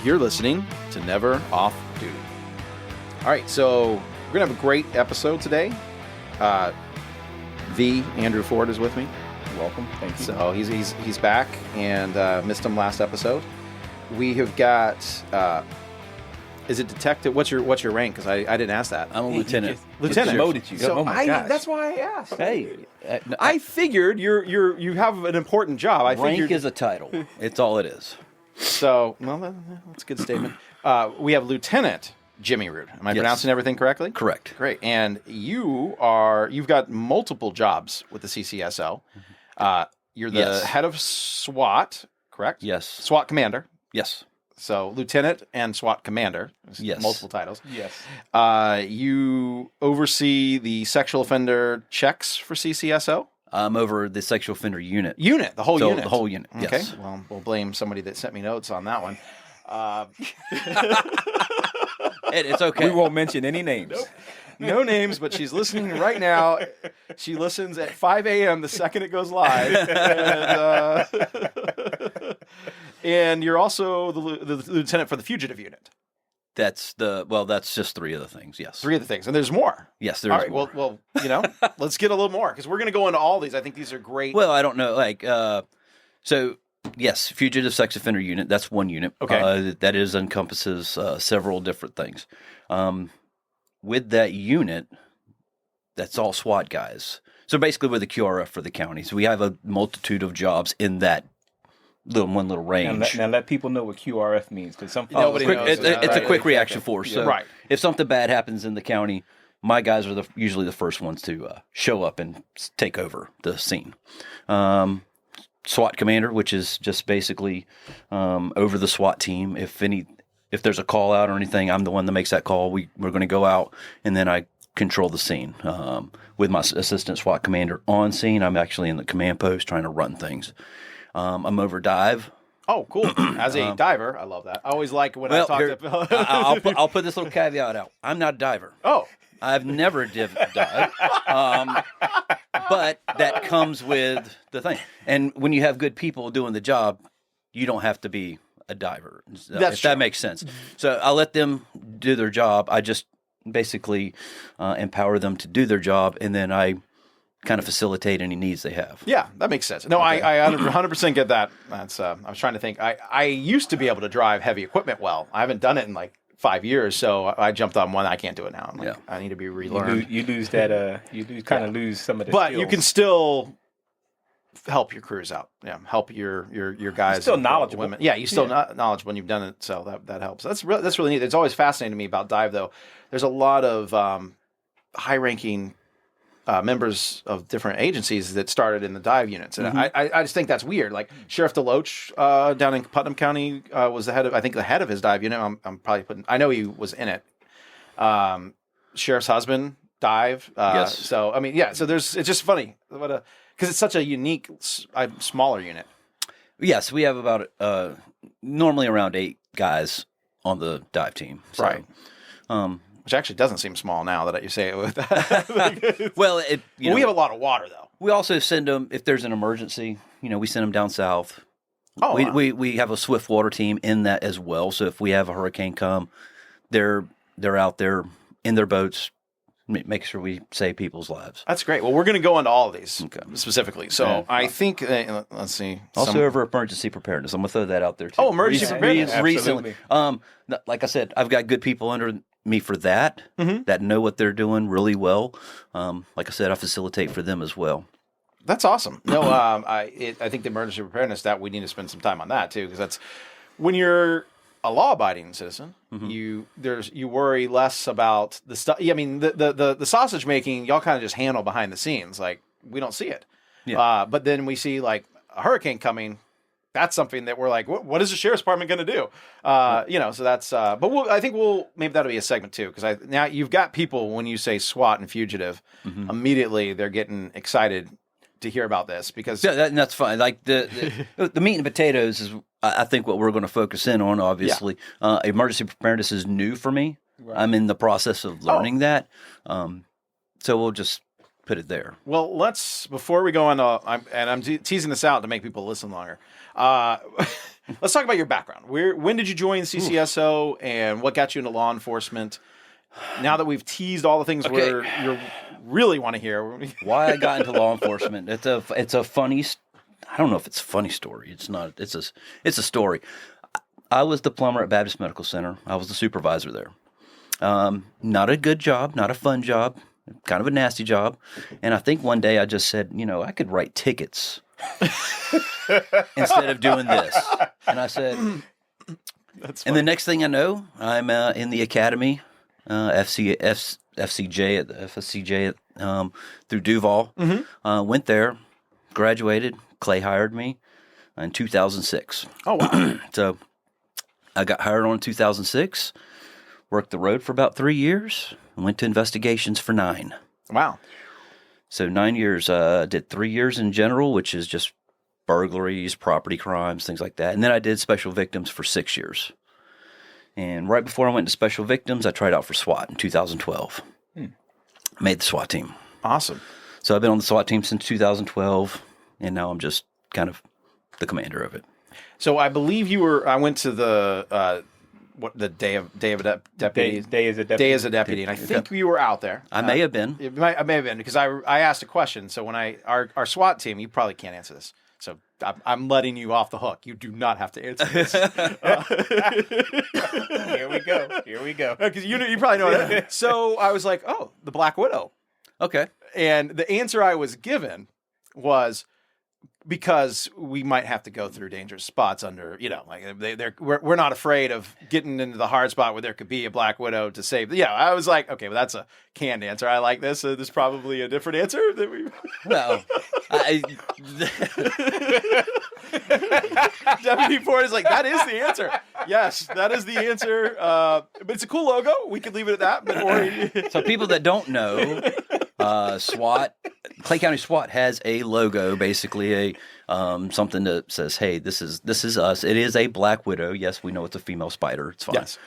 You're listening to Never Off Duty. All right, so we're going to have a great episode today. Andrew Ford is with me. Welcome. Thank you. So he's back, and missed him last episode. We have got, is it detective? What's your rank? Because I didn't ask that. I'm a lieutenant. Lieutenant. Promoted you. So Oh my gosh. that's why I asked. Hey, I figured you have an important job. rank is a title. It's all it is. So, well, that's a good statement. We have Lieutenant Jimmy Rood. Am I pronouncing everything correctly? Correct. Great. And you've got multiple jobs with the CCSO. You're the head of SWAT, correct? Yes. SWAT commander. Yes. So lieutenant and SWAT commander. Yes. Multiple titles. Yes. You oversee the sexual offender checks for CCSO. I'm over the sexual offender unit. The whole unit. The whole unit, Okay. yes. Well, we'll blame somebody that sent me notes on that one. It's okay. We won't mention any names. No names, but she's listening right now. She listens at 5 a.m. the second it goes live. And you're also the lieutenant for the fugitive unit. That's just three of the things, yes. Three of the things. And there's more. Yes, there is All right, more. well, let's get a little more, because we're going to go into all these. I think these are great. Well, I don't know. So, yes, fugitive sex offender unit, that's one unit. Okay. That encompasses several different things. With that unit, that's all SWAT guys. So basically we're the QRF for the county. So we have a multitude of jobs in that one little range. Now let people know what QRF means, because some Nobody knows. It's a quick reaction force. So Right. if something bad happens in the county, my guys are usually the first ones to show up and take over the scene. SWAT commander, which is just basically over the SWAT team. If there's a call out or anything, I'm the one that makes that call. We're going to go out, and then I control the scene. With my assistant SWAT commander on scene, I'm actually in the command post trying to run things. I'm over dive. Oh, cool. As a diver, I love that. I always like when I talk to... I'll put this little caveat out. I'm not a diver. Oh. I've never dived. But that comes with the thing. And when you have good people doing the job, you don't have to be a diver. If that makes sense. So I let them do their job. I just basically empower them to do their job, and then I kind of facilitate any needs they have. Yeah, that makes sense. No, okay. I 100% get that. That's I was trying to think. I used to be able to drive heavy equipment well. I haven't done it in like 5 years, so I jumped on one. I can't do it now. I'm like, I need to be relearned. You lose that. You lose some of the. But skills. you can still help your crews out. Yeah, help your guys. You're still knowledgeable. Women. Yeah, you still knowledgeable when you've done it. So that helps. That's really neat. It's always fascinating to me about dive, though. There's a lot of high-ranking members of different agencies that started in the dive units, and I just think that's weird. Like Sheriff DeLoach down in Putnam County was the head of his dive unit. I'm probably putting. I know he was in it. Sheriff's husband dive. Yes. So I mean, yeah. So it's just funny because it's such a unique, smaller unit. Yes, we have about normally around 8 guys on the dive team. So, Right. Which actually doesn't seem small now that you say it with that. Well, we have a lot of water, though. We also send them, if there's an emergency, we send them down south. Oh, wow. We have a swift water team in that as well. So if we have a hurricane come, they're out there in their boats, make sure we save people's lives. That's great. Well, we're going to go into all of these specifically. So Yeah. I think, let's see. Also over emergency preparedness. I'm going to throw that out there, too. Oh, emergency preparedness. Recently. Like I said, I've got good people under me for that, that know what they're doing really well. Like I said, I facilitate for them as well. That's awesome. No, I think the emergency preparedness, that we need to spend some time on that, too, because that's when you're a law-abiding citizen, you worry less about the stuff. I mean, the sausage making, y'all kind of just handle behind the scenes, like we don't see it. Yeah. But then we see like a hurricane coming. That's something that we're like, what is the sheriff's department going to do? So that's. But I think maybe that'll be a segment too, because now you've got people when you say SWAT and fugitive, immediately they're getting excited to hear about this because that's fine. Like the meat and potatoes is, I think, what we're going to focus in on. Obviously, emergency preparedness is new for me. Right. I'm in the process of learning that. So we'll just put it there. Well, before we go on, I'm teasing this out to make people listen longer. Let's talk about your background. When did you join CCSO, and what got you into law enforcement? Now that we've teased all the things you really want to hear, why I got into law enforcement. It's a funny. I don't know if it's a funny story. It's not. It's a story. I was the plumber at Baptist Medical Center. I was the supervisor there. Not a good job, not a fun job, kind of a nasty job. And I think one day I just said, I could write tickets instead of doing this. And I said, That's funny. And the next thing I know, I'm in the academy, FCJ through Duval. Mm-hmm. Went there, graduated. Clay hired me in 2006. Oh, wow. So I got hired on in 2006, worked the road for about 3 years, and went to investigations for 9. Wow. So 9 years, did 3 years in general, which is just burglaries, property crimes, things like that. And then I did special victims for 6 years. And right before I went to special victims, I tried out for SWAT in 2012. Made the SWAT team. Awesome. So I've been on the SWAT team since 2012, and now I'm just kind of the commander of it. So I believe I went to the day as a deputy, and I think you were out there. I may have been. I may have been, because I asked a question. So when our SWAT team, you probably can't answer this. So I'm letting you off the hook. You do not have to answer this. Here we go. Because you probably know that. So I was like, oh, the Black Widow. Okay. And the answer I was given was, because we might have to go through dangerous spots under, we're not afraid of getting into the hard spot where there could be a Black Widow to save. Yeah, I was like, okay, well, that's a canned answer. I like this. There's probably a different answer that we. Well, Deputy Ford is like, that is the answer. Yes, that is the answer. But it's a cool logo. We could leave it at that. So people that don't know, SWAT, Clay County SWAT has a logo, basically a something that says, "Hey, this is us." It is a Black Widow. Yes, we know it's a female spider. It's fine. Yes.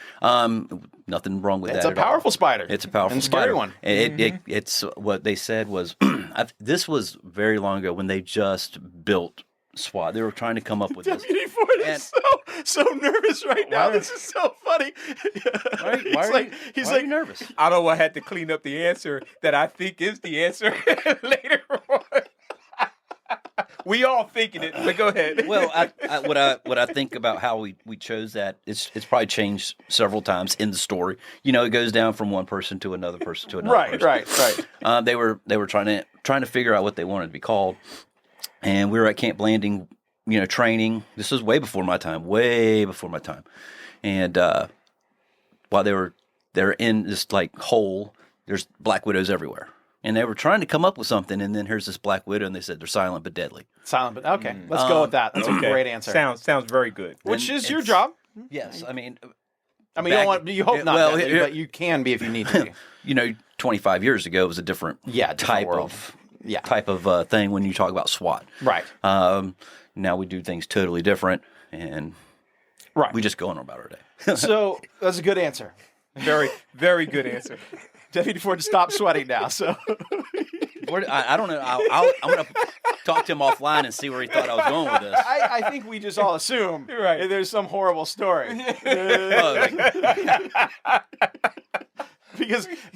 Nothing wrong with that. It's a powerful spider. It's a powerful and spider. Scary one. It's what they said was. This was very long ago when they just built SWAT. They were trying to come up with this. Deputy Ford is so nervous right now. This is so funny. Why are you nervous? I know I had to clean up the answer that I think is the answer later on. We all thinking it, but go ahead. Well, what I think about how we chose that, it's probably changed several times in the story. It goes down from one person to another person to another person. Right. They were trying to figure out what they wanted to be called, and we were at Camp Landing, training. This was way before my time, and while they're in this like hole, there's Black Widows everywhere. And they were trying to come up with something, and then here's this Black Widow, and they said they're silent but deadly. Silent but okay. Let's go with that. That's a great answer. Sounds very good. Which is your job. Yes, I mean, you hope not, well, but you can be if you need to be. 25 years ago it was a different type world. of thing when you talk about SWAT. Right. Now we do things totally different, and we just go on about our day. So that's a good answer. Very, very good answer. Deputy Ford to stop sweating now. So I don't know. I'm going to talk to him offline and see where he thought I was going with this. I think we just all assume there's some horrible story.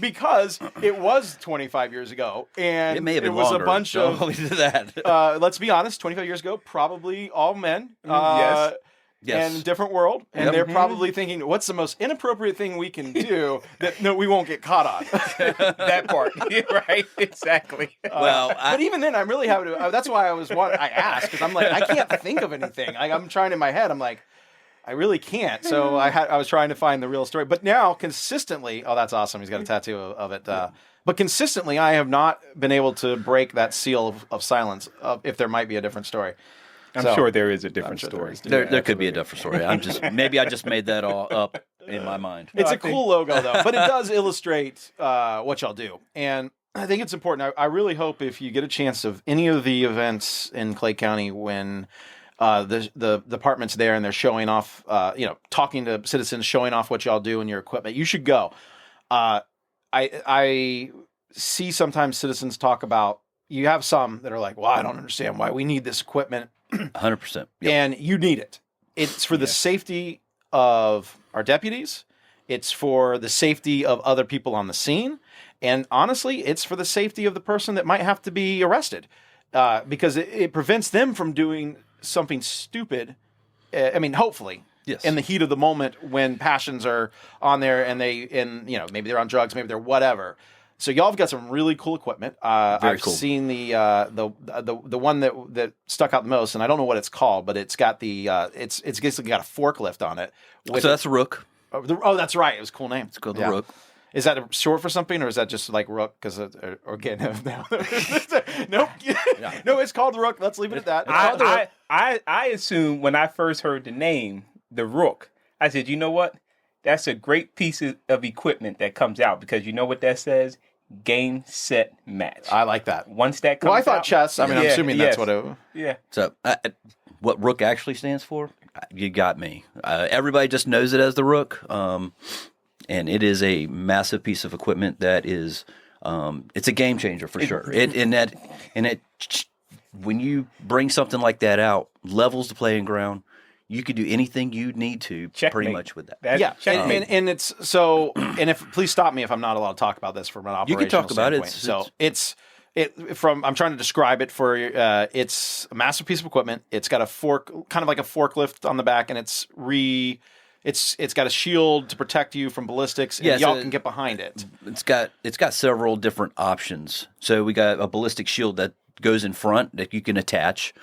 Because it was 25 years ago, and it may have been was longer. A bunch of that. Let's be honest, 25 years ago, probably all men. Yes. And a different world, and they're probably thinking, "What's the most inappropriate thing we can do that we won't get caught on?" That part, right? Exactly. But even then, I'm really happy to. That's why I asked, because I'm like, I can't think of anything. I'm trying in my head. I'm like, I really can't. So I was trying to find the real story. But now, consistently, that's awesome. He's got a tattoo of it. But consistently, I have not been able to break that seal of silence if there might be a different story. I'm sure there is a different story. There could be a different story. Maybe I just made that all up in my mind. It's a cool logo, though, but it does illustrate what y'all do. And I think it's important. I really hope if you get a chance of any of the events in Clay County when the department's there and they're showing off, talking to citizens, showing off what y'all do and your equipment, you should go. I see sometimes citizens talk about, you have some that are like, well, I don't understand why we need this equipment. 100%. Yep. And you need it. It's for the safety of our deputies. It's for the safety of other people on the scene. And honestly, it's for the safety of the person that might have to be arrested, because it prevents them from doing something stupid. I mean, hopefully, in the heat of the moment when passions are on there and maybe they're on drugs, maybe they're whatever. So y'all have got some really cool equipment. I've seen the one that stuck out the most, and I don't know what it's called, but it's got it's basically got a forklift on it. So that's a Rook. Oh, that's right. It was a cool name. It's called the Rook. Is that short for something, or is that just like Rook? Because again, no, no, it's called the Rook. Let's leave it at that. I assumed when I first heard the name, the Rook, I said, you know what? That's a great piece of equipment that comes out, because you know what that says? Game, set, match. I like that. Once that comes out. Well, I thought chess. I mean, I'm assuming that's what it. Yeah. So what Rook actually stands for? You got me. Everybody just knows it as the Rook. And it is a massive piece of equipment that is, it's a game changer for sure. When you bring something like that out, levels the playing ground. You could do anything you need to pretty much with that. And it's so. And please stop me if I'm not allowed to talk about this from an operational You can talk about it. I'm trying to describe it for you. It's a massive piece of equipment. It's got a fork, kind of like a forklift on the back, and it's got a shield to protect you from ballistics, and y'all can get behind it. It's got several different options. So we got a ballistic shield that goes in front that you can attach.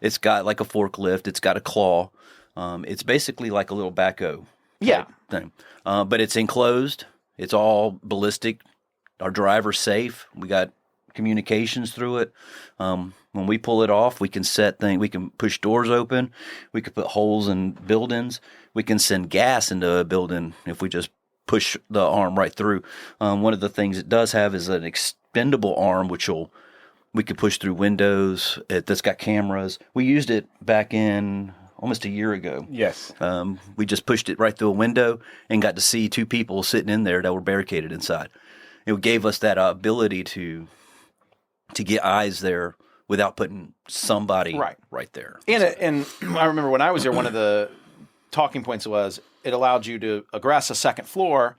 It's got like a forklift. It's got a claw. It's basically like a little backhoe thing. But it's enclosed. It's all ballistic. Our driver's safe. We got communications through it. When we pull it off, we can we can push doors open. We can put holes in buildings. We can send gas into a building if we just push the arm right through. One of the things it does have is an expendable arm, we could push through windows. That's got cameras. We used it back in almost a year ago. Yes. We just pushed it right through a window and got to see two people sitting in there that were barricaded inside. It gave us that ability to get eyes there without putting somebody right there. And I remember when I was there, one of the talking points was it allowed you to aggress a second floor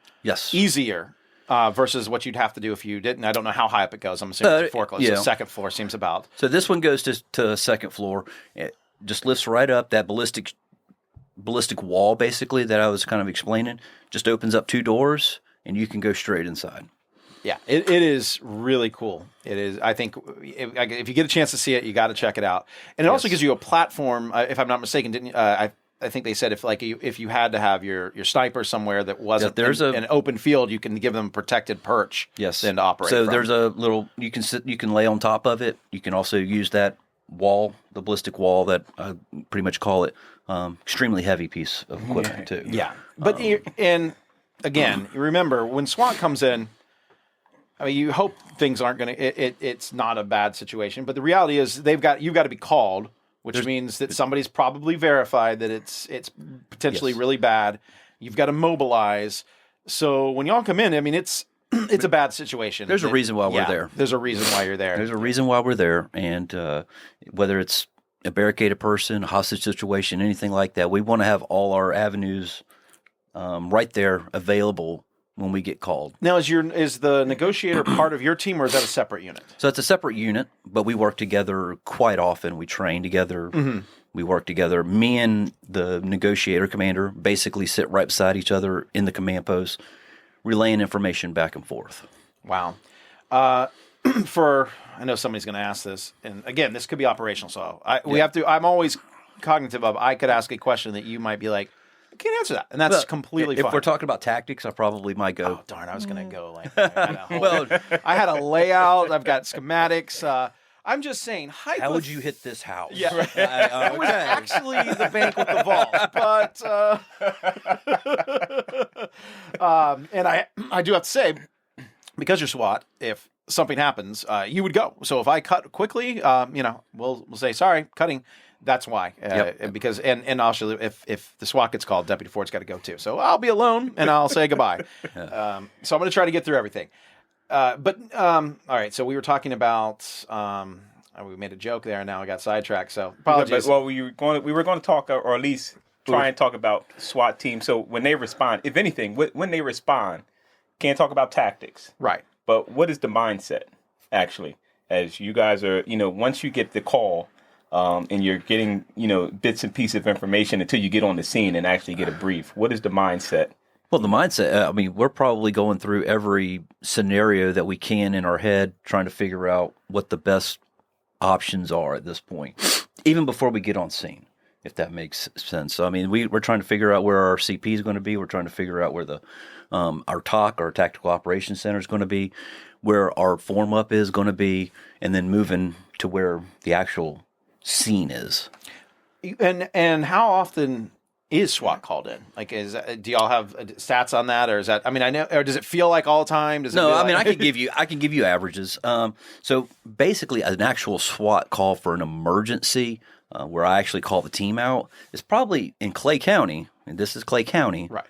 easier. Versus what you'd have to do if you didn't. I don't know how high up it goes. I'm assuming it's a forklift. So second floor seems about. So this one goes to second floor. It just lifts right up. That ballistic wall, basically, that I was kind of explaining, just opens up two doors, and you can go straight inside. Yeah, it is really cool. It is. I think if you get a chance to see it, you got to check it out. And it also gives you a platform. If I'm not mistaken, didn't I think they said if you had to have your sniper somewhere that wasn't an open field, you can give them a protected perch. Yes. Then to operate. So there's a little you can lay on top of it. You can also use that wall, the ballistic wall that I pretty much call it, extremely heavy piece of equipment too. Yeah. But and again, remember when SWAT comes in, I mean, you hope things aren't going to. It's not a bad situation, but the reality is you've got to be called. Which means that somebody's probably verified that it's potentially really bad. You've got to mobilize. So when y'all come in, I mean, it's a bad situation. There's a reason why we're there. There's a reason why you're there. There's a reason why we're there. And whether it's a barricaded person, a hostage situation, anything like that, we want to have all our avenues right there available when we get called. Now, is the negotiator part of your team, or is that a separate unit? So it's a separate unit, but we work together quite often. We train together. Mm-hmm. We work together. Me and the negotiator commander basically sit right beside each other in the command post, relaying information back and forth. Wow. I know somebody's going to ask this, and again, this could be operational. So I'm always cognitive of. I could ask a question that you might be like, I can't answer that, and that's completely fine. If we're talking about tactics, I probably might go. Oh darn! I was going to go like I had a layout. I've got schematics. I'm just saying. How would you hit this house? Yeah, it was actually the bank with the vault, but and I do have to say, because you're SWAT, if something happens, you would go. So if I cut quickly, we'll say sorry, cutting. That's why, because and also if the SWAT gets called, Deputy Ford's got to go too. So I'll be alone and I'll say goodbye. So I'm going to try to get through everything. All right. So we were talking about. We made a joke there, and now I got sidetracked. So apologies. Well, we were going to talk, or at least try and talk about SWAT teams. So when they respond, if anything, when they respond, can't talk about tactics, right? But what is the mindset actually? As you guys are, once you get the call, and you're getting, bits and pieces of information until you get on the scene and actually get a brief. What is the mindset? Well, the mindset, we're probably going through every scenario that we can in our head, trying to figure out what the best options are at this point, even before we get on scene, if that makes sense. So, we're trying to figure out where our CP is going to be. We're trying to figure out where our TOC, our Tactical Operations Center, is going to be, where our form up is going to be, and then moving to where the actual scene is. And how often is SWAT called in? Like, do y'all have stats on that, or is that? I know, or does it feel like all the time? I can give you averages. So basically, an actual SWAT call for an emergency, where I actually call the team out, is probably in Clay County, and this is Clay County, right?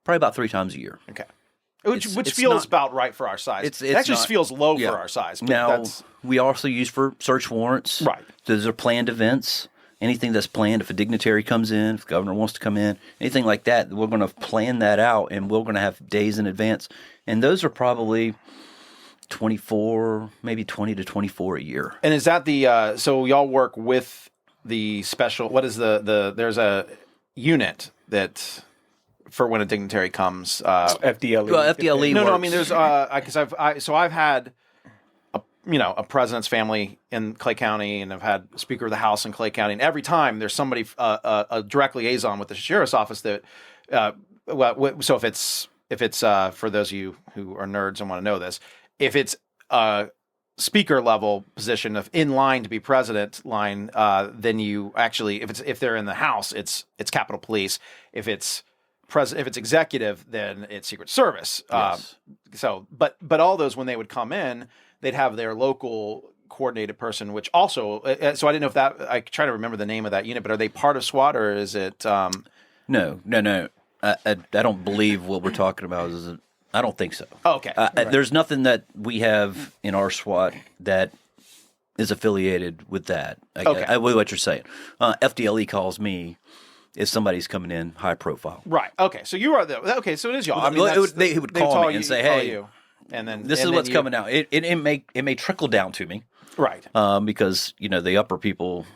Probably about 3 times a year. Okay. Which feels about right for our size. That just feels low for our size. But now, we also use for search warrants. Right. Those are planned events. Anything that's planned, if a dignitary comes in, if the governor wants to come in, anything like that, we're going to plan that out, and we're going to have days in advance. And those are probably 24, maybe 20 to 24 a year. And is that the so y'all work with the special? What is there's a unit that for when a dignitary comes. FDLE. Well, FDLE. No, works. there's because I've had a president's family in Clay County, and I've had Speaker of the House in Clay County, and every time there's somebody a direct liaison with the sheriff's office that. So if it's for those of you who are nerds and want to know this, if it's speaker level position of in line to be president line, then you actually if they're in the House, it's Capitol Police. If it's executive, then it's Secret Service. Yes. But all those, when they would come in, they'd have their local coordinated person, which also. So I didn't know if that. I try to remember the name of that unit, but are they part of SWAT, or is it? No. I don't believe what we're talking about is. I don't think so. Oh, okay. Right. There's nothing that we have in our SWAT that is affiliated with that. Okay. With what you're saying. FDLE calls me if somebody's coming in high profile. Right. Okay. So you are okay. So it is y'all. They would call me and say, "Hey, and then this is what's coming out." It may trickle down to me. Right. Because the upper people,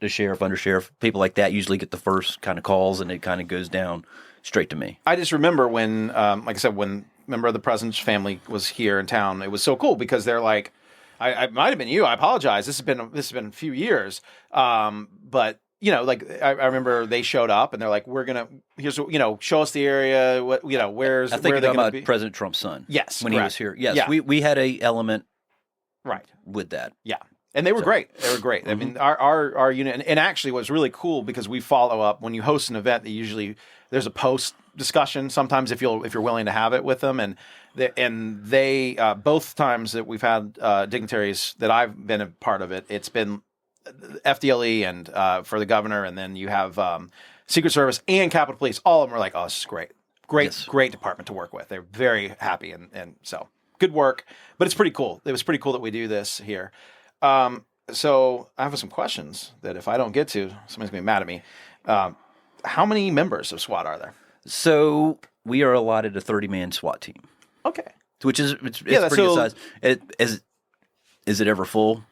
the sheriff, undersheriff, people like that usually get the first kind of calls, and it kind of goes down straight to me. I just remember when, like I said, when a member of the president's family was here in town, it was so cool because they're like, I might have been you. I apologize. This has been a few years. But I remember they showed up and they're like, we're gonna show us the area. What where's I think where are they about be? President Trump's son. Yes, when correct. he was here. Yes, yeah. we had a element right with that. Yeah. And they were great. They were great. Mm-hmm. Our unit, and actually was really cool because we follow up when you host an event. There's a post discussion sometimes if you're willing to have it with them, and they both times that we've had dignitaries that I've been a part of it, it's been FDLE and for the governor, and then you have Secret Service and Capitol Police. All of them are like, oh, this is great, yes. Great department to work with. They're very happy, and so good work. But it's pretty cool. It was pretty cool that we do this here. So I have some questions that if I don't get to, somebody's gonna be mad at me. How many members of SWAT are there? So we are allotted a 30-man SWAT team. Okay. Which is it's pretty good size. Is it ever full?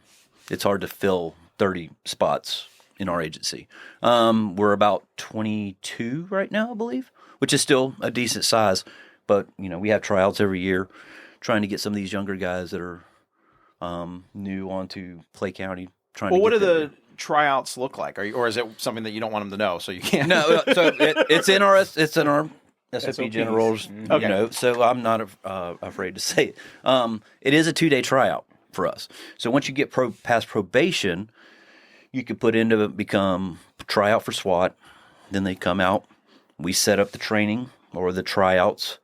It's hard to fill 30 spots in our agency. We're about 22 right now, I believe, which is still a decent size. But we have tryouts every year, trying to get some of these younger guys that are new onto Clay County. What do the tryouts look like? Or is it something that you don't want them to know, so you can't? No, so it's in our SOP generals. Okay. So I'm not afraid to say it. It is a 2-day tryout for us. So once you get past probation, you can put into become tryout for SWAT. Then they come out. We set up the training or the tryouts,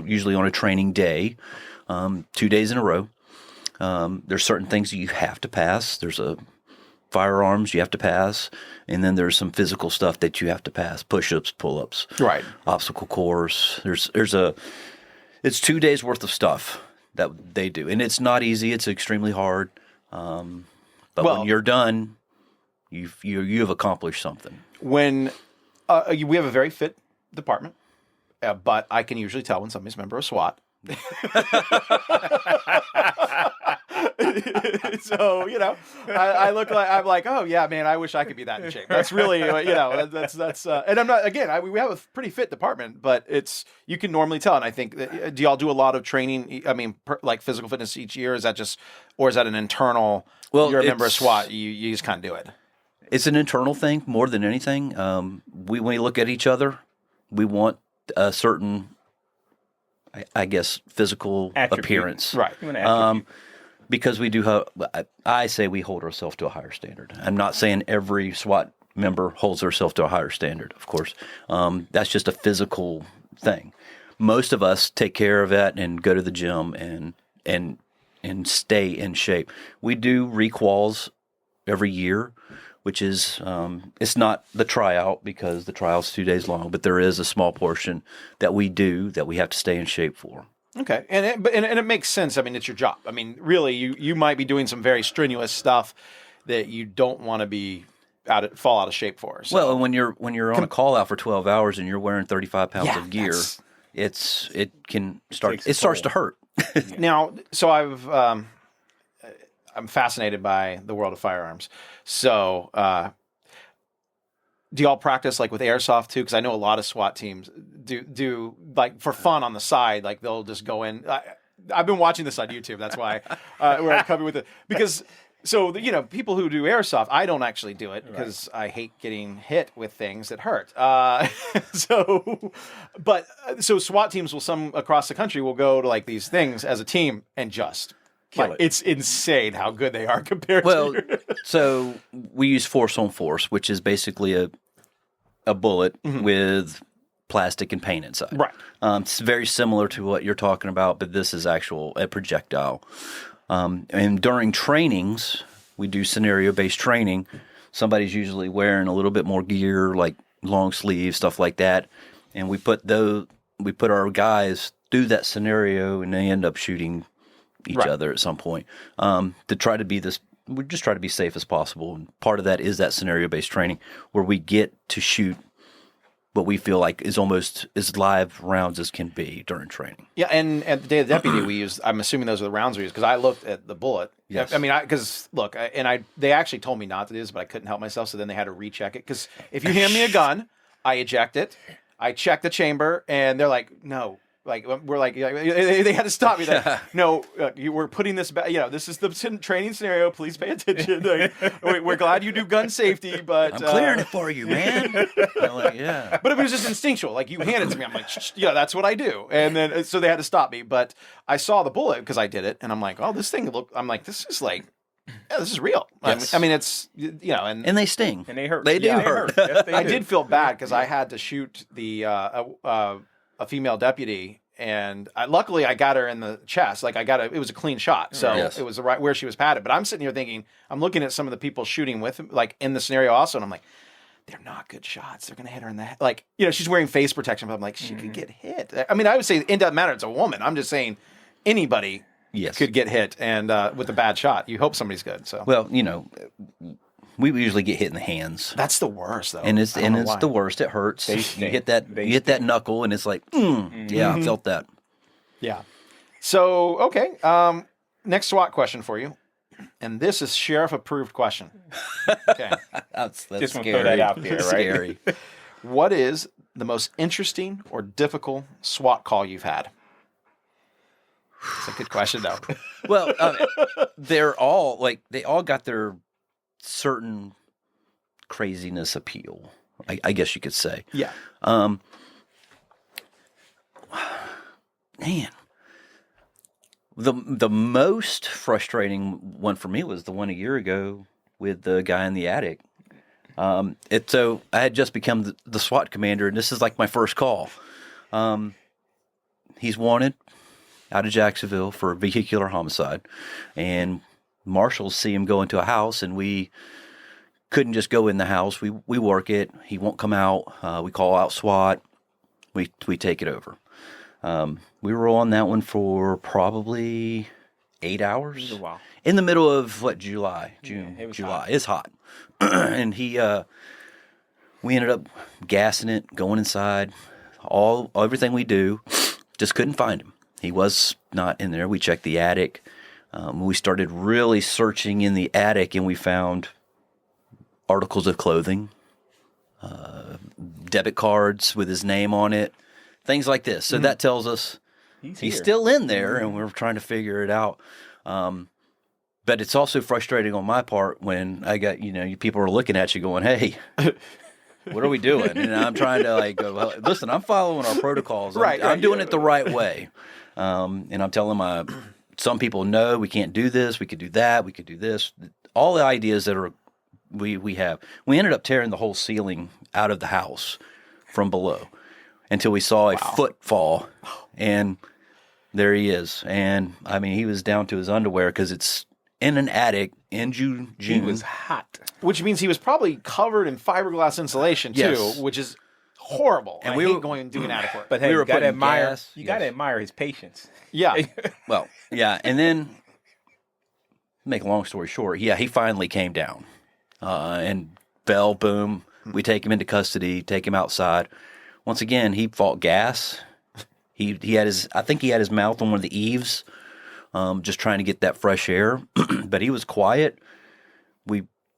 usually on a training day, 2 days in a row. There's certain things that you have to pass. There's firearms you have to pass, and then there's some physical stuff that you have to pass: push-ups, pull-ups, right? Obstacle course. It's 2 days worth of stuff that they do, and it's not easy. It's extremely hard. But Well- when you're done, you've accomplished something. When we have a very fit department, but I can usually tell when somebody's a member of SWAT. So I look like I'm like, oh yeah, man, I wish I could be that in shape. That's really that's and I'm not again. We have a pretty fit department, but you can normally tell. And I think do y'all do a lot of training? I mean, like physical fitness each year? Is that just or is that an internal? Well, you're a member of SWAT. You just kind of do it. It's an internal thing more than anything. When we look at each other, we want a certain, I guess, physical Attribute. appearance. Right. You want to attribute. Because we do have, I say we hold ourselves to a higher standard. I'm not saying every SWAT member holds themselves to a higher standard, of course. That's just a physical thing. Most of us take care of that and go to the gym and stay in shape. We do requals every year, which is it's not the tryout because the tryout's 2 days long, but there is a small portion that we do that we have to stay in shape for. Okay, and it makes sense. I mean, it's your job. I mean, really, you might be doing some very strenuous stuff that you don't want to be fall out of shape for. So. Well, when you're on a call out for 12 hours and you're wearing 35 pounds of gear, it starts to hurt. Now, so I'm fascinated by the world of firearms. So, do y'all practice like with airsoft too? Because I know a lot of SWAT teams do like for fun on the side. Like they'll just go in. I've been watching this on YouTube. That's why we're coming with it. Because people who do airsoft, I don't actually do it because I hate getting hit with things that hurt. So SWAT teams some across the country will go to like these things as a team and just. Kill it. It's insane how good they are compared to so we use force on force, which is basically a bullet with plastic and paint inside. Right. It's very similar to what you're talking about, but this is a projectile. And during trainings, we do scenario-based training. Somebody's usually wearing a little bit more gear, like long sleeves, stuff like that, and we put our guys through that scenario, and they end up shooting each other at some point to try to be we just try to be safe as possible. And part of that is that scenario-based training where we get to shoot what we feel like is almost as live rounds as can be during training. Yeah, and at the day of the deputy, we used. I'm assuming those are the rounds we used because I looked at the bullet. Yes. I mean, they actually told me not to do this, but I couldn't help myself. So then they had to recheck it because if you hand me a gun, I eject it, I check the chamber, and they're like, no. Like we're like they had to stop me. Like, no, we're putting this back. This is the training scenario. Please pay attention. Like, we're glad you do gun safety, but I'm clearing it for you, man. I'm like, yeah. But it was just instinctual. Like you hand it to me, I'm like, that's what I do. And then so they had to stop me. But I saw the bullet because I did it, and I'm like, oh, this thing look. I'm like, this is like. Yeah, this is real. Yes. I mean, it's and they sting and they hurt. They do hurt. Yes, they I do. did feel bad because I had to shoot a female deputy, and luckily I got her in the chest. Like it was a clean shot, so Yes. it was right where she was padded. But I'm sitting here thinking, I'm looking at some of the people shooting with him, like in the scenario also, and I'm like, they're not good shots. They're gonna hit her in the head. Like she's wearing face protection, but I'm like, she could get hit. I mean, I would say it doesn't matter. It's a woman. I'm just saying anybody could get hit, and with a bad shot, you hope somebody's good. So well, we usually get hit in the hands. that's the worst, though. And it's why. the worst. It hurts. They You sting. hit that knuckle, and it's like, yeah, I felt that. Yeah. So, okay. Next SWAT question for you. And this is sheriff-approved question. Okay. That's Just want to scary. throw that out there, That's right? Scary. What is the most interesting or difficult SWAT call you've had? It's a good question, though. Well, they all got their certain craziness appeal, I guess you could say. Yeah. Man, the most frustrating one for me was the one a year ago with the guy in the attic. So I had just become the SWAT commander, and this is like my first call. He's wanted out of Jacksonville for vehicular homicide, and marshals see him go into a house, and we couldn't just go in the house. We work it. He won't come out. We call out SWAT. We take it over. We were on that one for probably 8 hours. Wow. In the middle of July, June, it was July. hot. It's hot. And we ended up gassing it, going inside, everything we do, just couldn't find him. He was not in there. We checked the attic. We started really searching in the attic, and we found articles of clothing, debit cards with his name on it, things like this. So that tells us he's still in there, and we're trying to figure it out. But it's also frustrating on my part when I got, people are looking at you going, hey, what are we doing? And I'm trying to go, well, listen, I'm following our protocols. I'm doing it the right way. And I'm telling some people, no, we can't do this. We could do that. We could do this. All the ideas that we have. We ended up tearing the whole ceiling out of the house from below until we saw a foot fall. And there he is. And I mean, he was down to his underwear because it's in an attic in June. He was hot. Which means he was probably covered in fiberglass insulation too, Yes. which is horrible. And I we hate were going and doing attic work. But hey, We were you got to putting admire. gas- You got to yes. admire his patience. Yeah. Well, yeah. And then, make a long story short, he finally came down and fell, boom. We take him into custody, take him outside. Once again, he fought gas. He had I think he had his mouth on one of the eaves, just trying to get that fresh air. But he was quiet.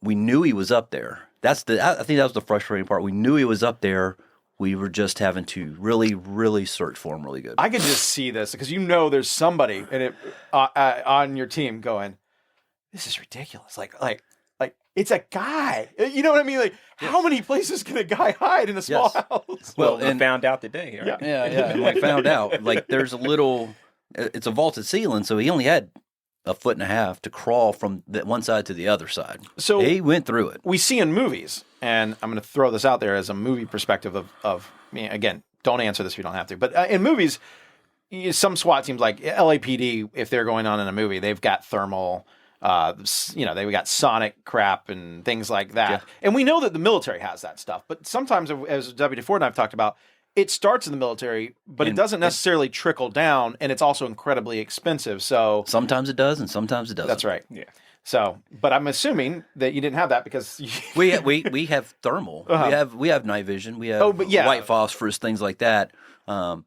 We knew he was up there. I think that was the frustrating part. We knew he was up there. We were just having to really, really search for him really good. I could just see this because there's somebody in it on your team going, this is ridiculous. Like it's a guy. You know what I mean? Like, how many places can a guy hide in a small house? Well, we found out today, right? Yeah. And we found out, there's it's a vaulted ceiling, so he only had a foot and a half to crawl from one side to the other side. So he went through it. We see in movies, and I'm going to throw this out there as a movie perspective of again, don't answer this if you don't have to, but in movies, some SWAT teams like LAPD, if they're going on in a movie, they've got thermal, they've got sonic crap and things like that. Yeah. And we know that the military has that stuff, but sometimes, as WD-4 and I've talked about, it starts in the military, but it doesn't necessarily trickle down, and it's also incredibly expensive. So sometimes it does, and sometimes it doesn't. That's right. Yeah. So, but I'm assuming that you didn't have that because we have thermal. We have night vision. We have white phosphorus, things like that. I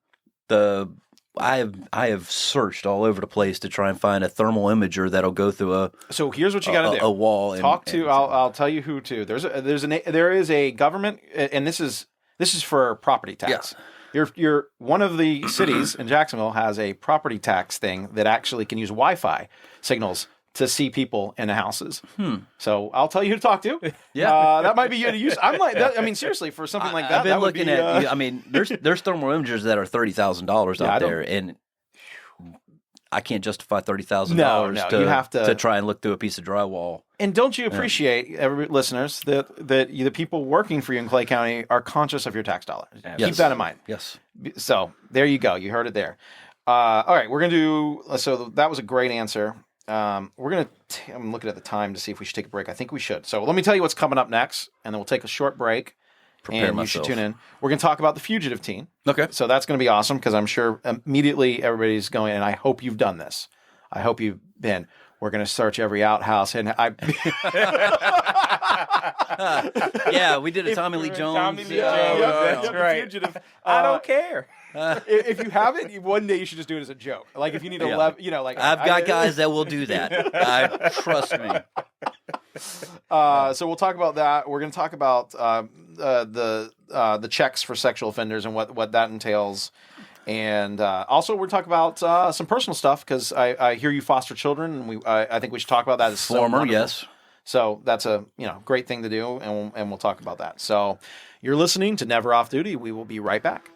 have searched all over the place to try and find a thermal imager that'll go through So here's what you got to do: a wall. I'll tell you who to. There is a government, and this is for property tax. Yeah. You're one of the cities in Jacksonville has a property tax thing that actually can use Wi-Fi signals to see people in the houses. So I'll tell you who to talk to. Yeah, that might be you to use. I'm like, that, I mean, seriously, for something like that, I've been that looking would be, at. I mean, there's thermal imagers that are $30,000 out there, and I can't justify $30,000 you have to try and look through a piece of drywall. And don't you appreciate, listeners, that the people working for you in Clay County are conscious of your tax dollars? Yes. Keep that in mind. Yes. So there you go. You heard it there. All right, we're gonna do. So that was a great answer. I'm looking at the time to see if we should take a break. I think we should. So let me tell you what's coming up next, and then we'll take a short break. You should tune in. We're going to talk about the fugitive teen. Okay. So that's going to be awesome because I'm sure immediately everybody's going, and I hope you've done this. I hope you've been. We're going to search every outhouse, and yeah, we did a Tommy Lee Jones. Tommy Lee Jones. That's right. Fugitive. I don't care. If you haven't, one day you should just do it as a joke. Like if you need to, I've got guys that will do that. Trust me. So we'll talk about that. We're going to talk about the checks for sexual offenders and what that entails. And also we're talking about some personal stuff because I hear you foster children, and I think we should talk about that. As Former, yes. So that's a great thing to do, and we'll talk about that. So you're listening to Never Off Duty. We will be right back.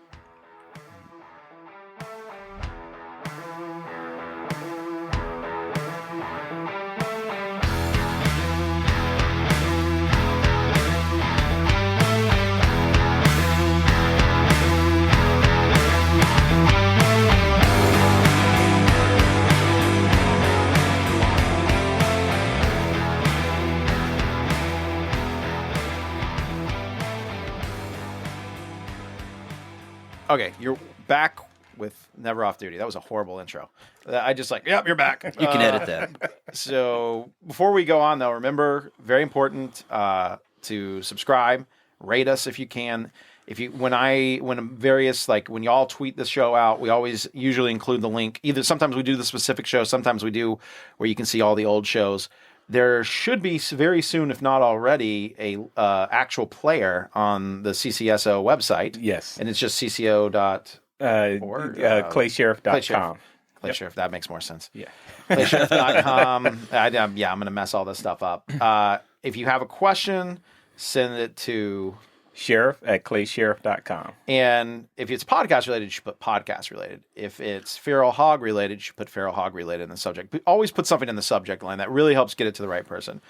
Okay, you're back with Never Off Duty. That was a horrible intro. I just like, yep, you're back. You can edit that. So before we go on, though, remember, very important to subscribe, rate us if you can. When y'all tweet the show out, we always usually include the link. Either sometimes we do the specific show, sometimes we do where you can see all the old shows. There should be very soon, if not already, a actual player on the CCSO website. Yes. And it's just cco.org. Claysheriff.com. Claysheriff, that makes more sense. Yeah. Claysheriff.com. I'm going to mess all this stuff up. If you have a question, send it to sheriff@claysheriff.com. And if it's podcast related, you should put podcast related. If it's feral hog related, you should put feral hog related in the subject. But always put something in the subject line. That really helps get it to the right person.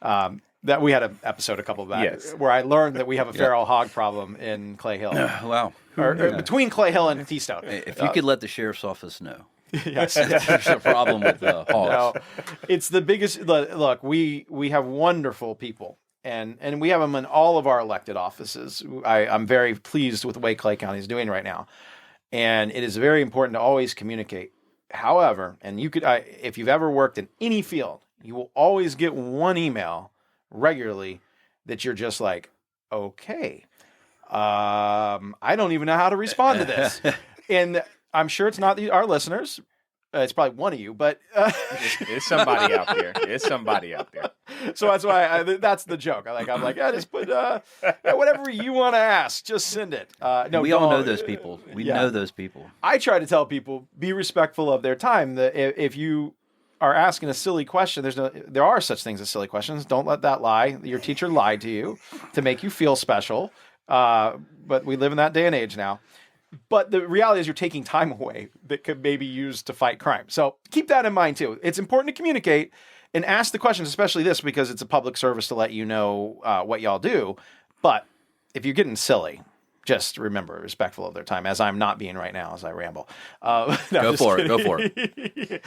That we had an episode a couple back where I learned that we have a feral hog problem in Clay Hill. Wow. Or between Clay Hill and Keystone. If you could let the sheriff's office know. Yes. There's a problem with the hogs. No, it's the biggest. Look, we have wonderful people. And we have them in all of our elected offices. I'm very pleased with the way Clay County is doing right now. And it is very important to always communicate. However, and if you've ever worked in any field, you will always get one email regularly that you're just like, okay, I don't even know how to respond to this. And I'm sure it's not our listeners. It's probably one of you, but it's somebody out there. It's somebody out there. So that's why that's the joke. I'm like, just put whatever you want to ask, just send it. No, we all know those people. We know those people. I try to tell people, be respectful of their time. That if you are asking a silly question, there are such things as silly questions. Don't let that lie. Your teacher lied to you to make you feel special. But we live in that day and age now. But the reality is you're taking time away that could maybe use to fight crime. So keep that in mind too. It's important to communicate and ask the questions, especially this, because it's a public service to let you know what y'all do. But if you're getting silly, just remember, respectful of their time, as I'm not being right now as I ramble. Go for it.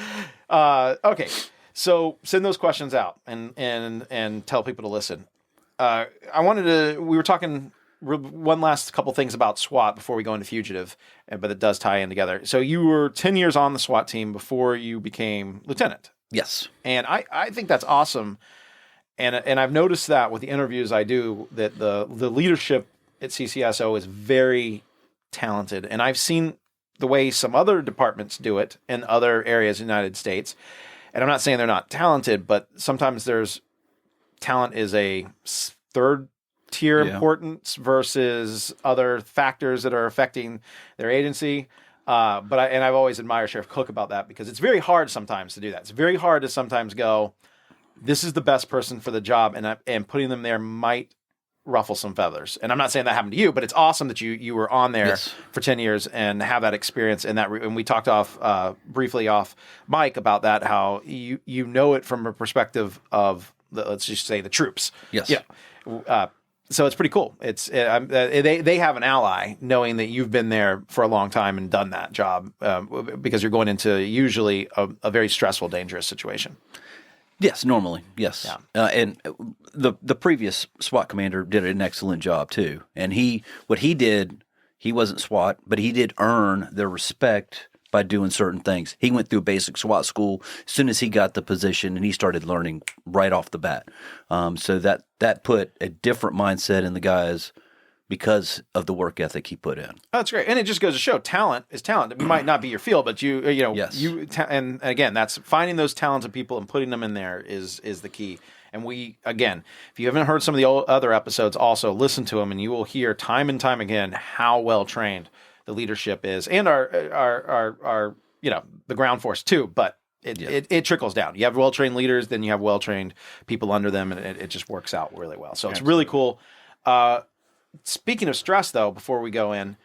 Okay, so send those questions out and tell people to listen. We were talking one last couple things about SWAT before we go into fugitive, but it does tie in together. So you were 10 years on the SWAT team before you became lieutenant. Yes. And I think that's awesome. And I've noticed that with the interviews I do, that the leadership at CCSO is very talented. And I've seen the way some other departments do it in other areas of the United States. And I'm not saying they're not talented, but sometimes talent is a third tier importance versus other factors that are affecting their agency. But I've always admired Sheriff Cook about that, because it's very hard sometimes to do that. It's very hard to sometimes go, this is the best person for the job, and putting them there might ruffle some feathers. And I'm not saying that happened to you, but it's awesome that you were on there for 10 years and have that experience. And we talked briefly off mic about that, how you know it from a perspective of let's just say the troops. Yes. Yeah. So it's pretty cool. They have an ally knowing that you've been there for a long time and done that job, because you're going into usually a very stressful, dangerous situation. Yes, normally, yes. Yeah. And the previous SWAT commander did an excellent job too. And he wasn't SWAT, but he did earn their respect by doing certain things. He went through basic SWAT school as soon as he got the position, and he started learning right off the bat. So that put a different mindset in the guys because of the work ethic he put in. That's great. And it just goes to show talent is talent. It might not be your field, but Yes. And again, that's finding those talented people and putting them in there is the key. And if you haven't heard some of the other episodes, also listen to them, and you will hear time and time again how well trained the leadership is, and our the ground force too. But it trickles down. You have well trained leaders, then you have well trained people under them, and it just works out really well. So it's really cool. Speaking of stress, though, before we go in,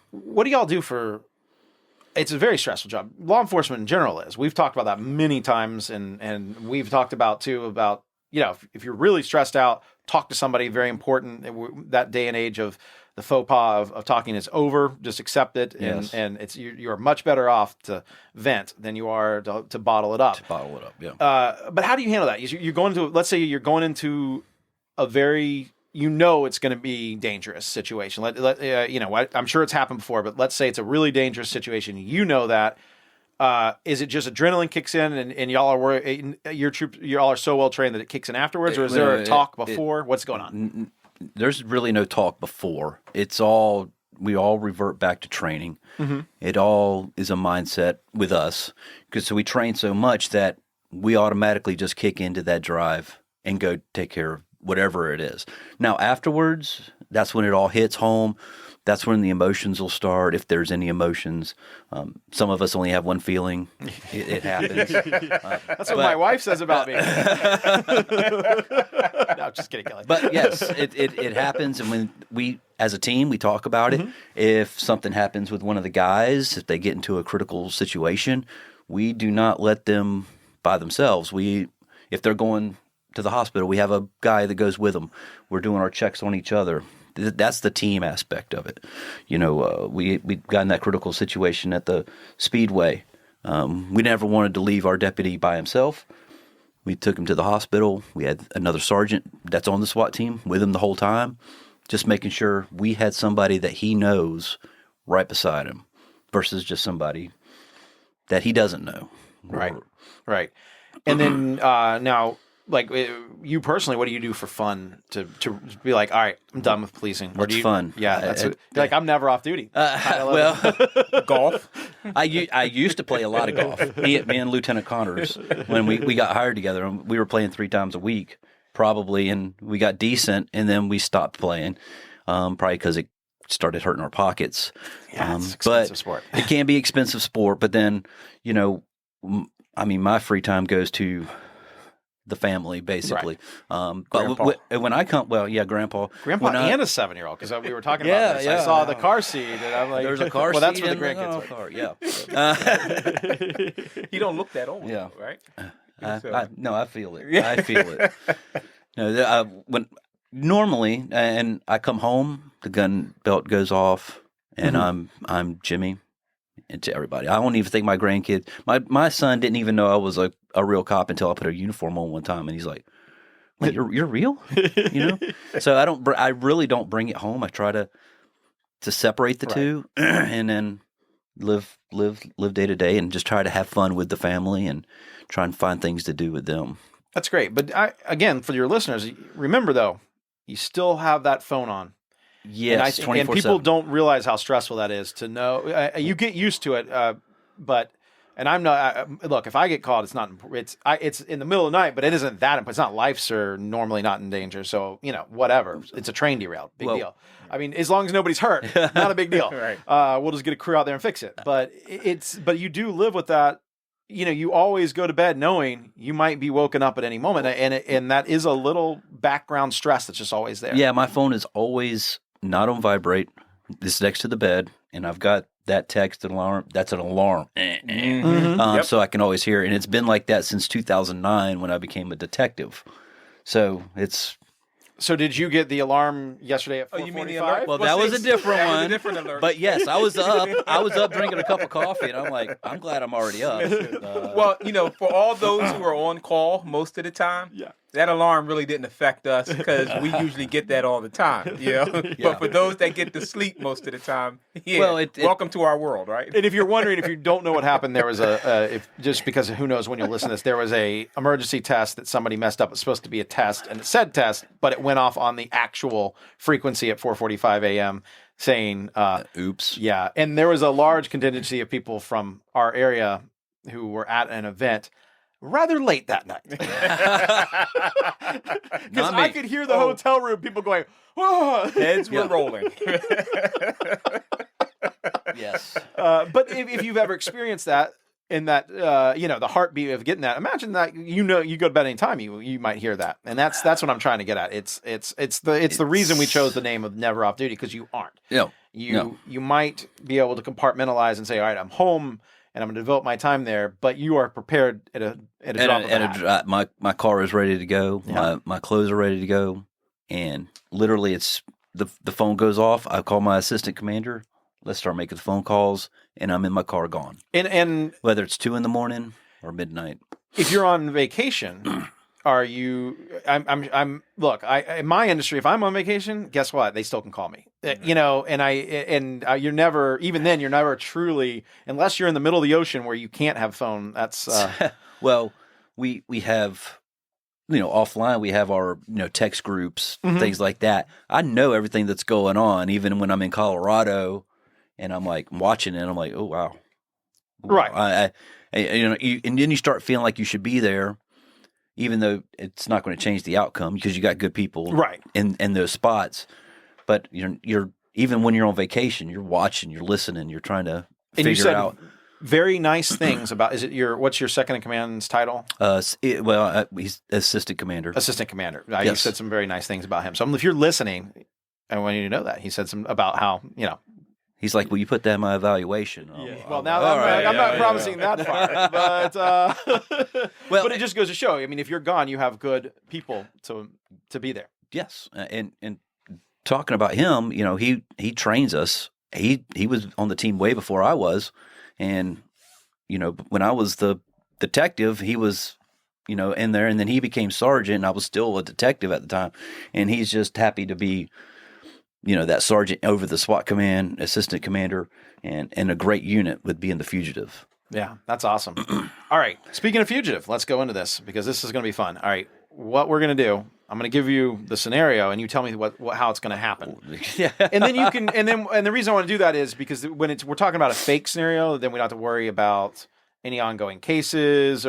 what do y'all do for? It's a very stressful job. Law enforcement in general is. We've talked about that many times, and we've talked about if you're really stressed out, talk to somebody. Very important. That day and age of the faux pas of talking is over. Just accept it, and you're much better off to vent than you are to bottle it up. Yeah. But how do you handle that? You're going to, let's say you're going into a very you know it's going to be dangerous situation. I'm sure it's happened before, but let's say it's a really dangerous situation. You know that. Is it just adrenaline kicks in and y'all are y'all are so well trained that it kicks in afterwards, or is there a talk before? What's going on? There's really no talk before. We all revert back to training. Mm-hmm. It all is a mindset with us because we train so much that we automatically just kick into that drive and go take care of whatever it is. Now afterwards, that's when it all hits home. That's when the emotions will start, if there's any emotions. Some of us only have one feeling. It happens. That's what my wife says about me. No, I'm just kidding, Kelly. But yes, it happens. And when we, as a team, we talk about it. If something happens with one of the guys, if they get into a critical situation, we do not let them by themselves. If they're going to the hospital, we have a guy that goes with them. We're doing our checks on each other. That's the team aspect of it. We got in that critical situation at the Speedway. We never wanted to leave our deputy by himself. We took him to the hospital. We had another sergeant that's on the SWAT team with him the whole time, just making sure we had somebody that he knows right beside him versus just somebody that he doesn't know. Right. And then now, like you personally, what do you do for fun to be like, all right, I'm done with policing? What's fun? Yeah, that's like I'm never off duty. Golf. I used to play a lot of golf. Me and Lieutenant Connors, when we got hired together, we were playing 3 times a week, probably, and we got decent, and then we stopped playing, probably because it started hurting our pockets. Yeah, it's expensive sport. It can be expensive sport, but then, my free time goes to the family, basically. Right. But when I come, Grandpa. Grandpa and a 7-year-old, because we were talking about this. I saw the car seat, and I'm like, there's a car seat. Well, that's for the grandkids. car, yeah. He don't look that old, right? I feel it. I feel it. When normally, and I come home, the gun belt goes off, and I'm Jimmy. And to everybody, I don't even think my grandkid, my son didn't even know I was a real cop until I put a uniform on one time, and he's like, "Wait, you're real?" So I really don't bring it home. I try to separate the two, and then live day to day, and just try to have fun with the family and try and find things to do with them. That's great. But again, for your listeners, remember though, you still have that phone on. Yes, and people don't realize how stressful that is to know. You get used to it, but I'm not. Look, if I get caught, it's not. It's in the middle of the night, but it isn't that important. It's not. Lives are normally not in danger, so whatever. It's a train derailed, big deal. I mean, as long as nobody's hurt, not a big deal. Right. We'll just get a crew out there and fix it. But but you do live with that. You always go to bed knowing you might be woken up at any moment, and that is a little background stress that's just always there. Yeah, my phone is always not on vibrate. It's next to the bed, and I've got that text alarm. That's an alarm, so I can always hear it. And it's been like that since 2009 when I became a detective. So it's. So did you get the alarm yesterday at 4:45? You mean the alert? Well, that was a different one. A different alert. But yes, I was up. I was up drinking a cup of coffee, and I'm like, I'm glad I'm already up. Well, for all those who are on call most of the time, that alarm really didn't affect us because we usually get that all the time. But for those that get to sleep most of the time, welcome to our world, right? And if you're wondering, if you don't know what happened, there was just because who knows when you'll listen to this, there was a emergency test that somebody messed up. It's supposed to be a test, and it said test, but it went off on the actual frequency at 4:45 a.m. saying, "Oops." Yeah, and there was a large contingency of people from our area who were at an event rather late that night. Because I could hear the hotel room people going, "Whoa!" Heads were rolling. Yes. But if you've ever experienced that, in that, the heartbeat of getting that, imagine that, you go to bed anytime, you might hear that. And that's what I'm trying to get at. It's the reason we chose the name of Never Off Duty, because you aren't. You might be able to compartmentalize and say, all right, I'm home and I'm going to devote my time there, but you are prepared at a drop of a hat. My car is ready to go. Yeah. My clothes are ready to go. And literally it's the phone goes off. I call my assistant commander. Let's start making the phone calls, and I'm in my car gone. And whether it's 2 a.m. or midnight. If you're on vacation, are you? I'm. Look, in my industry, if I'm on vacation, guess what? They still can call me. You know, and you're never. Even then, you're never truly, unless you're in the middle of the ocean where you can't have phone. That's well, we have. Offline we have our text groups, things like that. I know everything that's going on, even when I'm in Colorado, and I'm like watching it. I'm like, oh wow, right. And then you start feeling like you should be there, even though it's not going to change the outcome because you got good people right in those spots. But you're even when you're on vacation, you're watching, you're listening, you're trying to figure out. Very nice things about. What's your second in command's title? He's assistant commander. Assistant commander. Yes. You said some very nice things about him. So if you're listening, I want you to know that he said some about how He's like, "Will you put that in my evaluation?" Well, now I'm not promising that part, but but it just goes to show. I mean, if you're gone, you have good people to be there. Yes, and talking about him, he trains us. He was on the team way before I was. And, when I was the detective, he was, in there. And then he became sergeant, and I was still a detective at the time. And he's just happy to be, that sergeant over the SWAT command, assistant commander, and a great unit would be in the fugitive. Yeah, that's awesome. All right. Speaking of fugitive, let's go into this because this is going to be fun. All right. What we're going to do, I'm going to give you the scenario and you tell me how it's going to happen. Yeah. And then you can, and the reason I want to do that is because when we're talking about a fake scenario, then we don't have to worry about any ongoing cases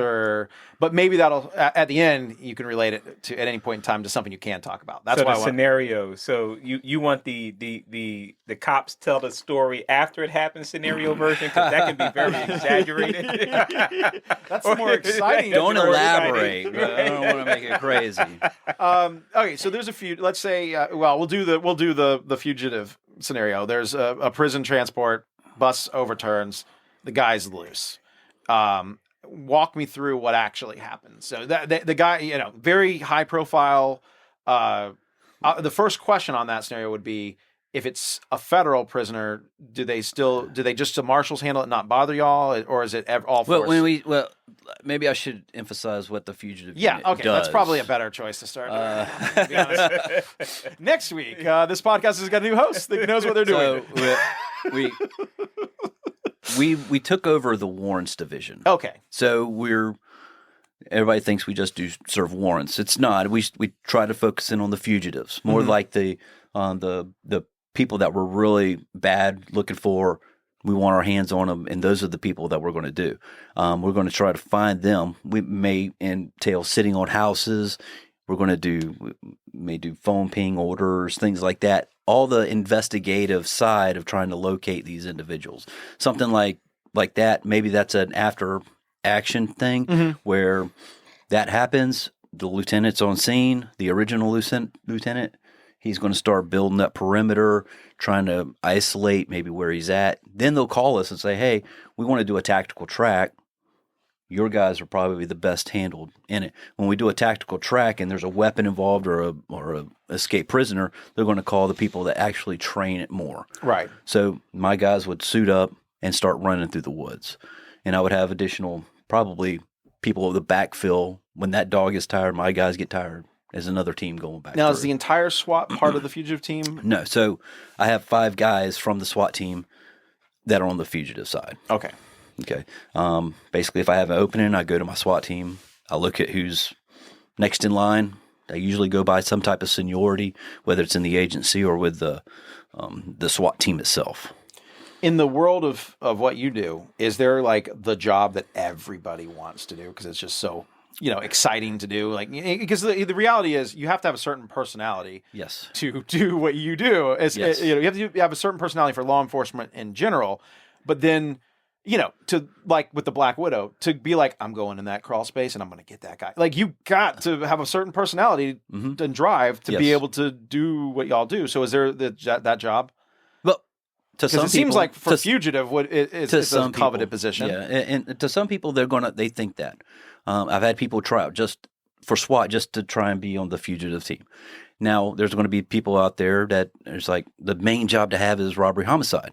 but maybe that'll, at the end, you can relate it to at any point in time to something you can talk about. That's why I want scenario. So you want the cops tell the story after it happens scenario version because that can be very exaggerated. That's more exciting. Don't elaborate. Right? I don't want to make it crazy. Okay, so there's a few. Let's say, we'll do the fugitive scenario. There's a prison transport, bus overturns, the guy's loose. Walk me through what actually happens. So the guy, very high profile. The first question on that scenario would be, if it's a federal prisoner, do they just the marshals handle it, not bother y'all, or is it all force? Well, maybe I should emphasize what the fugitive unit does. That's probably a better choice to start. To be honest. Next week, this podcast has got a new host that knows what they're doing. We took over the warrants division. Okay. So everybody thinks we just do serve warrants. It's not. We try to focus in on the fugitives, more like the people that we're really bad looking for. We want our hands on them, and those are the people that we're going to do. We're going to try to find them. We may entail sitting on houses. We're going to may do phone ping orders, things like that. All the investigative side of trying to locate these individuals. Something like that, maybe that's an after action thing where that happens. The lieutenant's on scene, the original lieutenant, he's going to start building that perimeter, trying to isolate maybe where he's at. Then they'll call us and say, hey, we want to do a tactical track. Your guys are probably the best handled in it. When we do a tactical track and there's a weapon involved or a escaped prisoner, they're going to call the people that actually train it more. Right. So my guys would suit up and start running through the woods. And I would have additional probably people of the backfill. When that dog gets tired, my guys get tired. There's another team going back. Now, is the entire SWAT part of the fugitive team? No. So I have 5 guys from the SWAT team that are on the fugitive side. Okay. Basically, if I have an opening, I go to my SWAT team. I look at who's next in line. I usually go by some type of seniority, whether it's in the agency or with the SWAT team itself. In the world of what you do, is there like the job that everybody wants to do because it's just so exciting to do? Like, because the reality is you have to have a certain personality. Yes. To do what you do. Yes. You have to have a certain personality for law enforcement in general, but then. To like with the Black Widow, to be like, I'm going in that crawl space and I'm going to get that guy. Like, you got to have a certain personality and drive to be able to do what y'all do. So is there that job? Well, to some people, it seems like for fugitive, it's a coveted position. Yeah, and to some people, they think that. I've had people try out just for SWAT just to try and be on the fugitive team. Now, there's going to be people out there that it's like the main job to have is robbery homicide.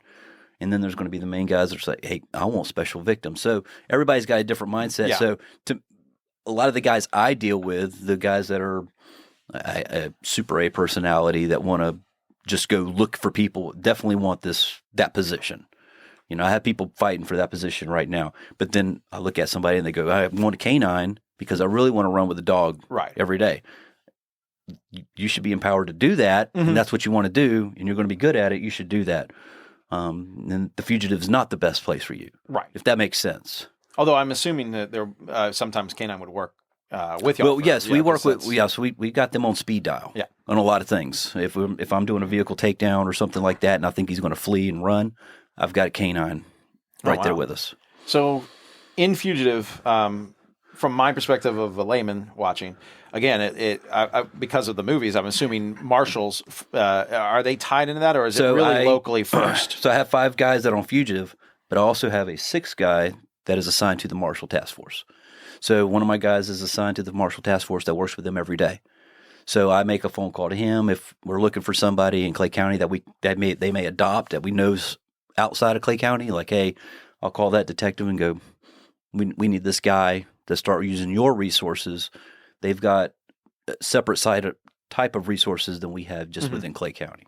And then there's going to be the main guys that are like, hey, I want special victims. So everybody's got a different mindset. Yeah. So a lot of the guys I deal with, the guys that are a super A personality that want to just go look for people, definitely want that position. You know, I have people fighting for that position right now, but then I look at somebody and they go, I want a canine because I really want to run with a dog every day. You should be empowered to do that, and that's what you want to do, and you're going to be good at it. You should do that. And the fugitive is not the best place for you, right? If that makes sense. Although I'm assuming that there sometimes canine would work with you. Well, yes, we work with. Yes, we got them on speed dial. Yeah. On a lot of things. If I'm doing a vehicle takedown or something like that, and I think he's going to flee and run, I've got a canine right there with us. So, in fugitive, from my perspective of a layman watching, again, because of the movies, I'm assuming marshals are they tied into that, or is it really locally first? So I have 5 guys that are on fugitive, but I also have a 6th guy that is assigned to the Marshal Task Force. So one of my guys is assigned to the Marshal Task Force that works with them every day. So I make a phone call to him if we're looking for somebody in Clay County that they may adopt that we know's outside of Clay County. Like, hey, I'll call that detective and go, we need this guy to start using your resources. They've got a separate type of resources than we have just within Clay County.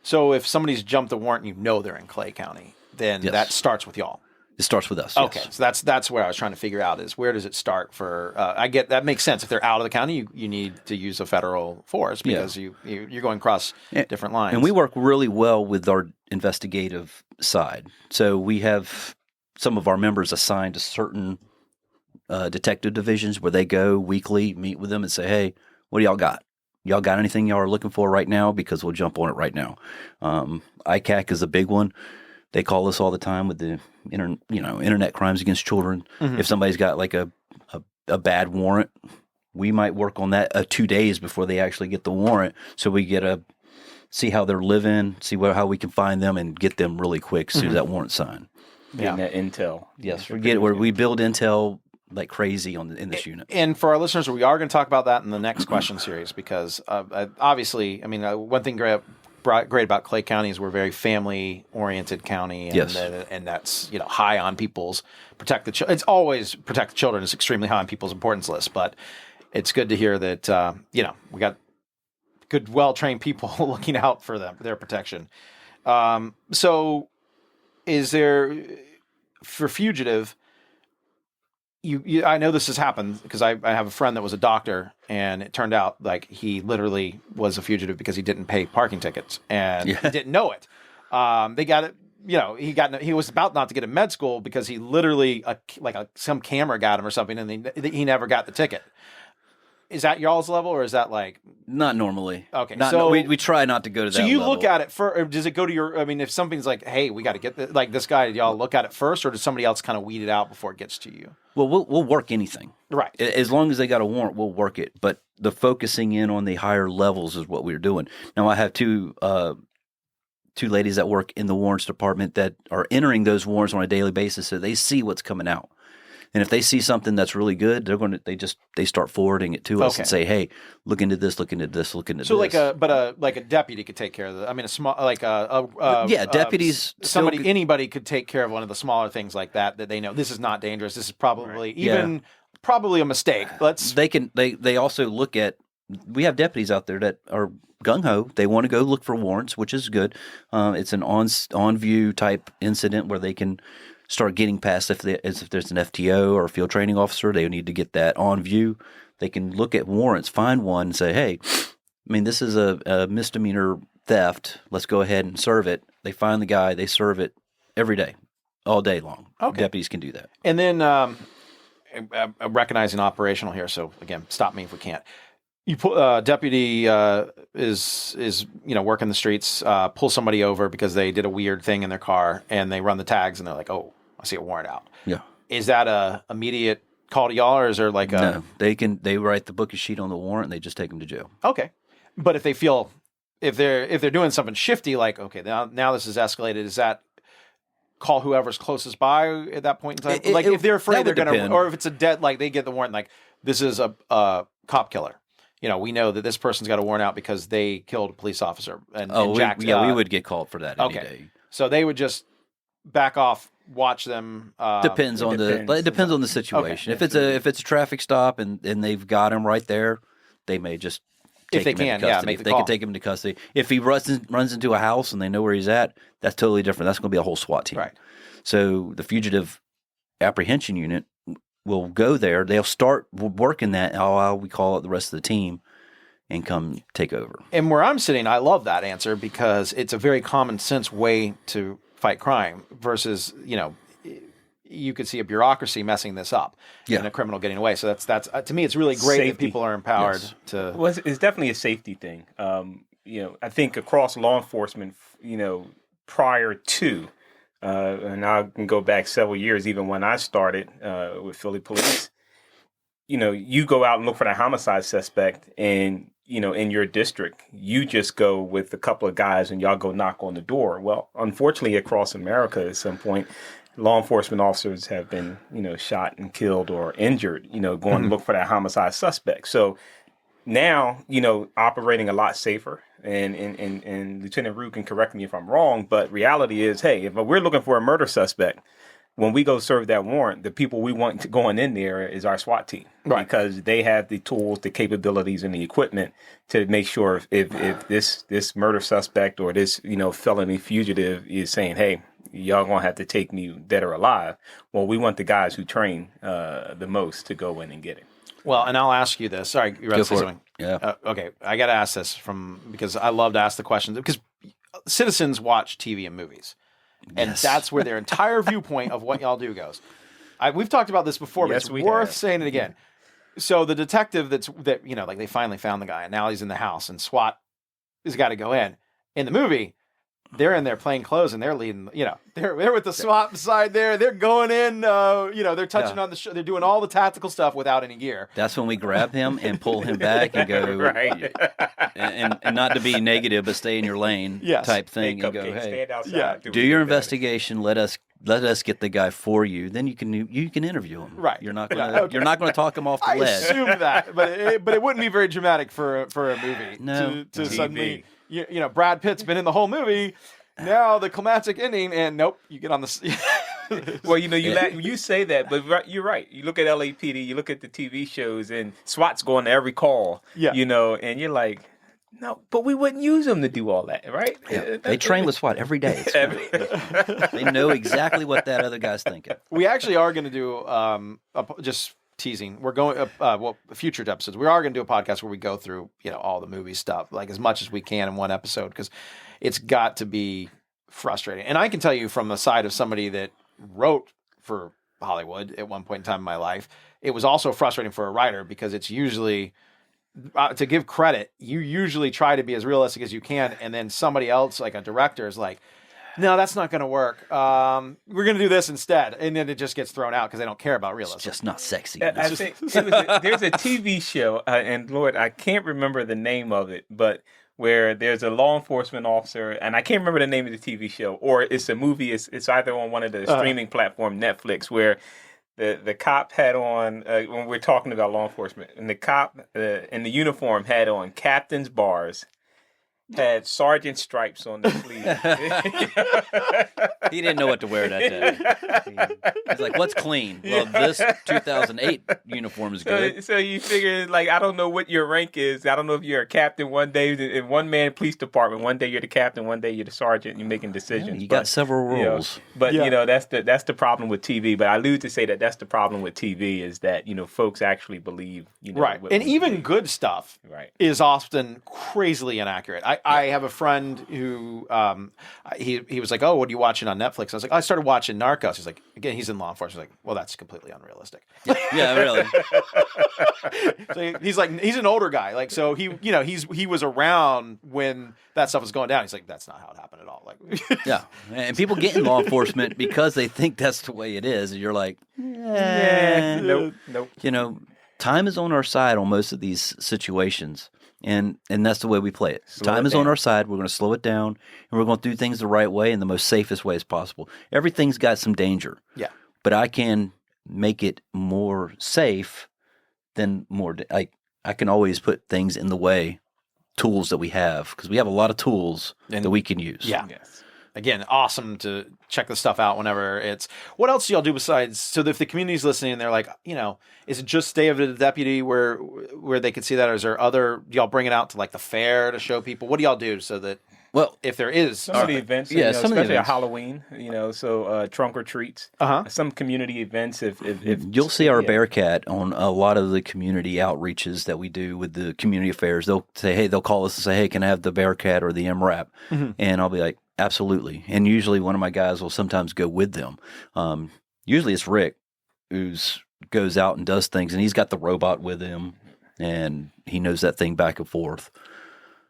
So if somebody's jumped the warrant, and they're in Clay County, then that starts with y'all. It starts with us. Okay, yes. So that's where I was trying to figure out is where does it start for? I get that makes sense. If they're out of the county, you need to use a federal force because you're going across different lines. And we work really well with our investigative side. So we have some of our members assigned to certain detective divisions where they go weekly, meet with them, and say, "Hey, what do y'all got? Y'all got anything y'all are looking for right now? Because we'll jump on it right now." ICAC is a big one. They call us all the time with the internet crimes against children. If somebody's got like a bad warrant, we might work on that 2 days before they actually get the warrant, so we get see how they're living, see how we can find them, and get them really quick as soon as that warrant's signed. Getting that intel. Yes, we build intel like crazy in this unit. And for our listeners, we are going to talk about that in the next question series because obviously, I mean, one thing great about Clay County is we're a very family-oriented county, and, and that's high on people's protect the children. It's always protect the children is extremely high on people's importance list, but it's good to hear that we got good, well-trained people looking out for their protection. So, is there for fugitive? I know this has happened because I have a friend that was a doctor, and it turned out like he literally was a fugitive because he didn't pay parking tickets and he didn't know it. They got it. He was about not to get a med school because he literally some camera got him or something, and he never got the ticket. Is that y'all's level, or is that like not normally? Okay, so we try not to go to that. So you level. look at it first, or does it go to your? I mean, if something's like, "Hey, we got to get this guy," y'all look at it first, or does somebody else kind of weed it out before it gets to you? Well, we'll work anything, right? As long as they got a warrant, we'll work it. But the focusing in on the higher levels is what we're doing. Now, I have two ladies that work in the warrants department that are entering those warrants on a daily basis, so they see what's coming out. And if they see something that's really good, they start forwarding it to us and say, "Hey, look into this, look into this, look into this." So like a deputy could take care of it. I mean, a small deputies. Anybody could take care of one of the smaller things like that they know this is not dangerous. This is probably probably a mistake. They also look at. We have deputies out there that are gung ho. They want to go look for warrants, which is good. It's an on view type incident where they can start getting past if there's an FTO or a field training officer, they need to get that on view. They can look at warrants, find one, and say, "Hey, I mean, this is a misdemeanor theft. Let's go ahead and serve it." They find the guy, they serve it every day, all day long. Okay. Deputies can do that. And then I'm recognizing operational here, so again, stop me if we can't. You deputy is working the streets, pull somebody over because they did a weird thing in their car, and they run the tags, and they're like, "Oh, I see a warrant out." Yeah. Is that a immediate call to y'all, or is there like a? No, they write the booking sheet on the warrant, and they just take them to jail. Okay, but if they feel if they're doing something shifty, like okay, now this is escalated, is that call whoever's closest by at that point in time? If they're afraid they're gonna, or if it's a dead, like they get the warrant, like this is a cop killer. We know that this person's got a warrant out because they killed a police officer. And we would get called for that any day. So they would just back off watch them. Depends on the situation. Okay. If it's a traffic stop and they've got him right there, they may just take him into custody. Make if the they call. can take him into custody. If he runs into a house and they know where he's at, that's totally different. That's going to be a whole SWAT team. Right. So the fugitive apprehension unit will go there. They'll start working that. We call it the rest of the team, and come take over. And where I'm sitting, I love that answer because it's a very common sense way to fight crime versus, you could see a bureaucracy messing this up and a criminal getting away. So that's to me, it's really great that people are empowered to. Well, it's definitely a safety thing. I think across law enforcement, prior to, and I can go back several years, even when I started with Philly Police, you go out and look for that homicide suspect and, in your district, you just go with a couple of guys and y'all go knock on the door. Well, unfortunately, across America at some point, law enforcement officers have been, shot and killed or injured, going to look for that homicide suspect. So now, operating a lot safer, and Lieutenant Rood can correct me if I'm wrong, but reality is, hey, if we're looking for a murder suspect, when we go serve that warrant, the people we want going in there is our SWAT team, right? Because they have the tools, the capabilities, and the equipment to make sure if this murder suspect or this felony fugitive is saying, "Hey, y'all gonna have to take me dead or alive," well, we want the guys who train the most to go in and get it. Well, and I'll ask you this. Sorry, you're about to say something. Yeah. Okay, I got to ask this because I love to ask the questions because citizens watch TV and movies. And that's where their entire viewpoint of what y'all do goes. We've talked about this before, but it's worth saying it again. So the detective they finally found the guy, and now he's in the house, and SWAT has got to go in. In the movie, they're in their plain clothes, and they're leading. They're with the SWAT beside there. They're going in. They're touching on the. They're doing all the tactical stuff without any gear. That's when we grab him and pull him back and go right. and not to be negative, but stay in your lane type thing, and go, hey, stand outside, do your investigation. Let us get the guy for you. Then you can interview him. Right. You're not going to talk him off the ledge. I assume that, but it wouldn't be very dramatic for a movie. No. To suddenly. Brad Pitt's been in the whole movie. Now the climactic ending, and nope, you get on the. Well, you say that, but you're right. You look at LAPD, you look at the TV shows, and SWAT's going to every call. Yeah. And you're like, no, but we wouldn't use them to do all that, right? Yeah. They train with SWAT every day. They know exactly what that other guy's thinking. We actually are going to do just teasing. We're going future episodes. We are going to do a podcast where we go through all the movie stuff, like as much as we can in one episode, because it's got to be frustrating. And I can tell you from the side of somebody that wrote for Hollywood at one point in time in my life, it was also frustrating for a writer because it's usually to give credit, you usually try to be as realistic as you can, and then somebody else, like a director, is like, no, that's not going to work. We're going to do this instead. And then it just gets thrown out because they don't care about realism. It's just not sexy. I think there's a TV show, and Lord, I can't remember the name of it, but where there's a law enforcement officer, and I can't remember the name of the TV show, or it's a movie. It's either on one of the streaming platform, Netflix, where the cop had on, when we're talking about law enforcement, and the cop in the uniform had on captain's bars, had sergeant stripes on the sleeve. He didn't know what to wear that day. He's like, what's clean? Well, this 2008 uniform is good. So you figure, I don't know what your rank is. I don't know if you're a captain one day in one-man police department. One day you're the captain, one day you're the sergeant, and you're making decisions. Yeah, you got several rules. That's the problem with TV. But I allude to say that's the problem with TV is that, folks actually believe, right. And even good stuff is often crazily inaccurate. I have a friend who he was like, "Oh, what are you watching on Netflix?" I was like, "I started watching Narcos." He's like, "Again, he's in law enforcement." He's like, "Well, that's completely unrealistic." Yeah, really. So he's like, he's an older guy, like, so he was around when that stuff was going down. He's like, "That's not how it happened at all." Like, yeah, and people get in law enforcement because they think that's the way it is, and you're like, nope. Time is on our side on most of these situations. And that's the way we play it. Time is on our side. We're going to slow it down, and we're going to do things the right way in the most safest way as possible. Everything's got some danger. Yeah. But I can make it more safe than more. I can always put things in the way, tools that we have, because we have a lot of tools that we can use. Yeah. Yes. again, awesome to check this stuff out whenever it's. What else do y'all do besides? So if the community's listening and they're like, is it just Day of the Deputy where they could see that, or is there other? Do y'all bring it out to like the fair to show people? What do y'all do so that? Well, if there is some of the events, some especially of the events. at Halloween, so trunk or treats, some community events. If you'll see our Bearcat on a lot of the community outreaches that we do with the community affairs, they'll call us and say, hey, can I have the Bearcat or the MRAP? And I'll be like, absolutely. And usually one of my guys will sometimes go with them. Usually it's Rick who's goes out and does things, and he's got the robot with him, and he knows that thing back and forth.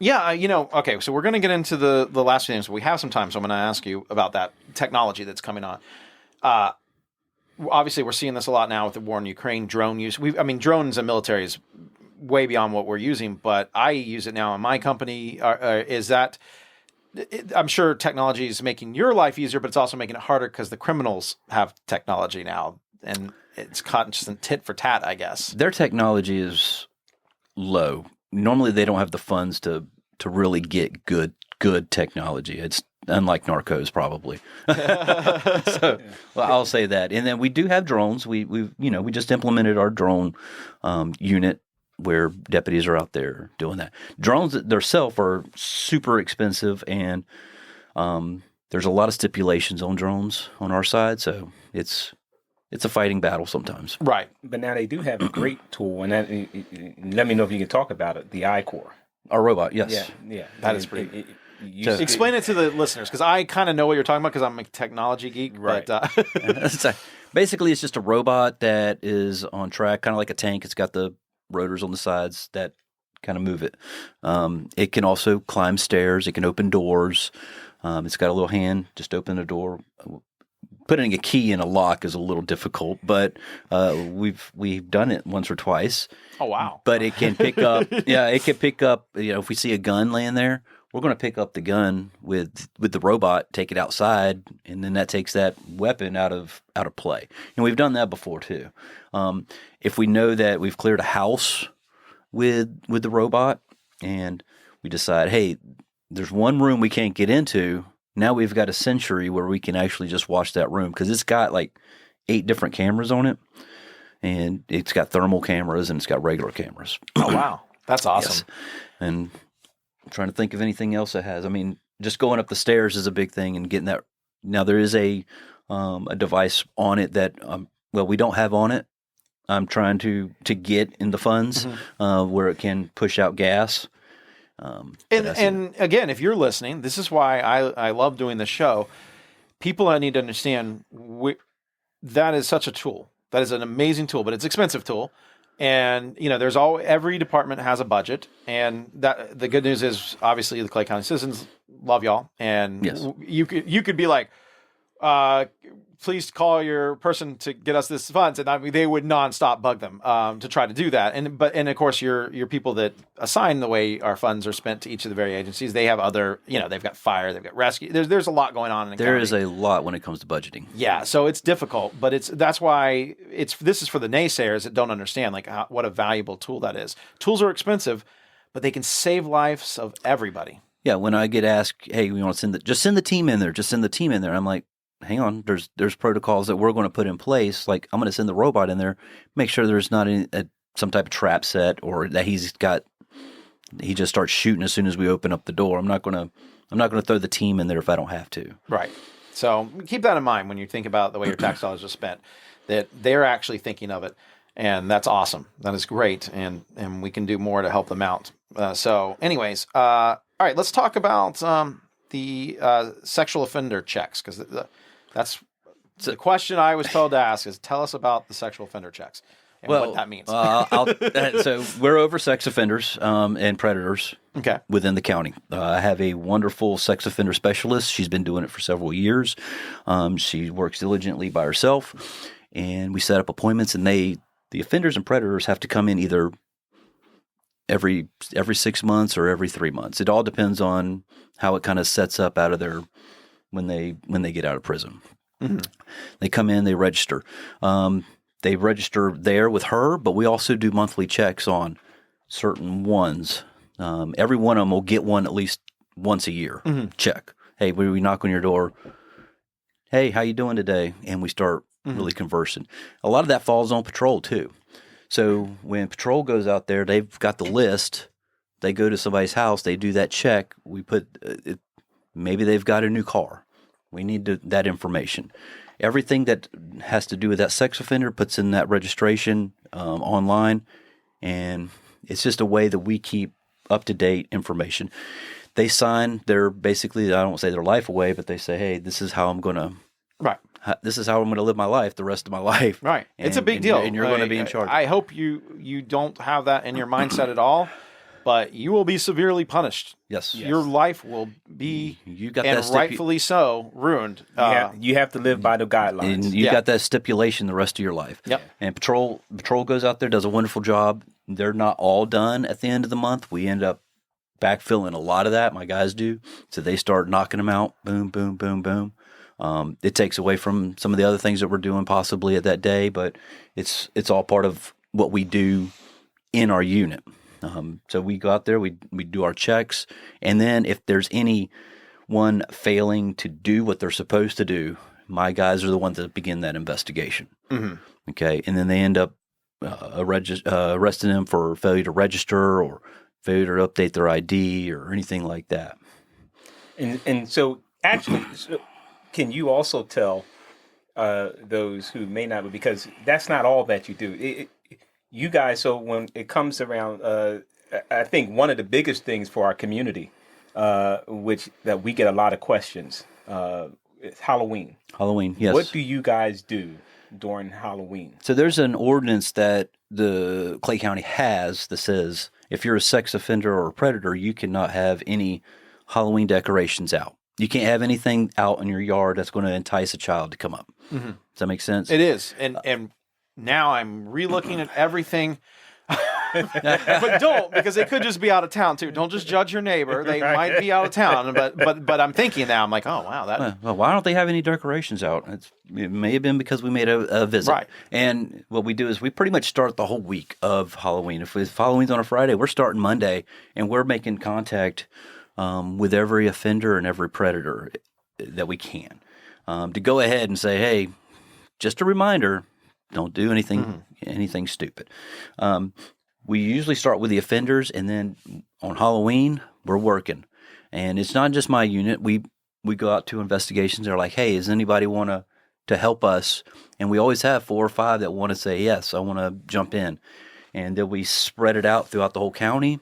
Yeah, okay, so we're going to get into the last few things. We have some time, so I'm going to ask you about that technology that's coming on. Obviously, we're seeing this a lot now with the war in Ukraine, drone use. Drones in military is way beyond what we're using, but I use it now in my company. I'm sure technology is making your life easier, but it's also making it harder because the criminals have technology now, and it's constant tit for tat, I guess. Their technology is low. Normally, they don't have the funds to really get good technology. It's unlike narcos, probably. I'll say that. And then we do have drones. We just implemented our drone unit where deputies are out there doing that. Drones themselves are super expensive, and there's a lot of stipulations on drones on our side, so it's a fighting battle sometimes. Right. But now they do have a great tool, and let me know if you can talk about it, the iCore. Our robot, yes. Yeah. That is pretty... Explain it to the listeners, because I kind of know what you're talking about because I'm a technology geek. Right. But, basically, it's just a robot that is on track, kind of like a tank. It's got the rotors on the sides that kind of move it. It can also climb stairs. It can open doors. It's got a little hand, just open a door. Putting a key in a lock is a little difficult, but we've done it once or twice. Oh, wow. But it can pick up. Yeah, it can pick up. If we see a gun laying there, we're going to pick up the gun with the robot, take it outside, and then that takes that weapon out of play. And we've done that before too. If we know that we've cleared a house with the robot, and we decide, hey, there's one room we can't get into. Now we've got a Sentry where we can actually just watch that room because it's got like 8 different cameras on it, and it's got thermal cameras and it's got regular cameras. Oh, wow. That's awesome. Yes. And I'm trying to think of anything else it has. I mean, just going up the stairs is a big thing, and getting that. Now there is a device on it that we don't have on it. I'm trying to get in the funds where it can push out gas. And again, if you're listening, this is why I love doing the show. People need to understand that is such a tool. That is an amazing tool, but it's an expensive tool. And there's every department has a budget, and that the good news is obviously the Clay County citizens love y'all, and yes. you could be like, please call your person to get us this funds, and they would nonstop bug them to try to do that. And of course your people that assign the way our funds are spent to each of the various agencies, they have other, they've got fire, they've got rescue. There's a lot going on in the There county. is a lot when it comes to budgeting. Yeah, so it's difficult, but that's why this is for the naysayers that don't understand what a valuable tool that is. Tools are expensive, but they can save lives of everybody. Yeah, when I get asked, hey, we want to send the team in there, just send the team in there. I'm like, hang on, there's protocols that we're going to put in place. Like, I'm going to send the robot in there, make sure there's not some type of trap set, or that he just starts shooting as soon as we open up the door. I'm not going to throw the team in there if I don't have to. Right. So keep that in mind when you think about the way your tax dollars are spent, that they're actually thinking of it, and that's awesome. That is great, and we can do more to help them out. So anyways, all right, let's talk about the sexual offender checks, because that's the question I was told to ask is, tell us about the sexual offender checks and what that means. So we're over sex offenders and predators within the county. I have a wonderful sex offender specialist. She's been doing it for several years. She works diligently by herself, and we set up appointments, and the offenders and predators have to come in either every 6 months or every 3 months. It all depends on how it kind of sets up out of their when they get out of prison. Mm-hmm. They come in, they register. They register there with her, but we also do monthly checks on certain ones. Every one of them will get one at least once a year check. Hey, we knock on your door. Hey, how you doing today? And we start really conversing. A lot of that falls on patrol too. So when patrol goes out there, they've got the list. They go to somebody's house. They do that check. We put maybe they've got a new car. We need that information. Everything that has to do with that sex offender puts in that registration online, and it's just a way that we keep up-to-date information. They sign basically, I don't want to say their life away, but they say, hey, this is how I'm going to this is how I'm going to live my life the rest of my life. Right. It's a big deal. And you're going to be in charge. I hope you don't have that in your mindset at all, but you will be severely punished. Yes. Your life will be, and rightfully so, ruined. You have to live by the guidelines. And you got that stipulation the rest of your life. Yep. And patrol goes out there, does a wonderful job. They're not all done at the end of the month. We end up backfilling a lot of that. My guys do. So they start knocking them out. Boom, boom, boom, boom. It takes away from some of the other things that we're doing possibly at that day, but it's all part of what we do in our unit. So we go out there, we do our checks, and then if there's anyone failing to do what they're supposed to do, my guys are the ones that begin that investigation. Mm-hmm. Okay, and then they end up arresting them for failure to register or failure to update their ID or anything like that. And so actually, can you also tell those who may not, because that's not all that you do. You guys, so when it comes around, I think one of the biggest things for our community, which that we get a lot of questions, is Halloween. Halloween, yes. What do you guys do during Halloween? So there's an ordinance that the Clay County has that says if you're a sex offender or a predator, you cannot have any Halloween decorations out. You can't have anything out in your yard that's going to entice a child to come up. Mm-hmm. Does that make sense? It is. And now I'm re-looking at everything. But don't, because they could just be out of town too. Don't just judge your neighbor. They might be out of town. But I'm thinking now, I'm like, oh wow, that. Well, why don't they have any decorations out? It may have been because we made a visit. Right. And what we do is we pretty much start the whole week of Halloween. If Halloween's on a Friday, we're starting Monday, and we're making contact with every offender and every predator that we can to go ahead and say, hey, just a reminder, don't do anything stupid. We usually start with the offenders, and then on Halloween, we're working. And it's not just my unit. We go out to investigations. They're like, hey, does anybody want to help us? And we always have 4 or 5 that want to say, yes, I want to jump in. And then we spread it out throughout the whole county.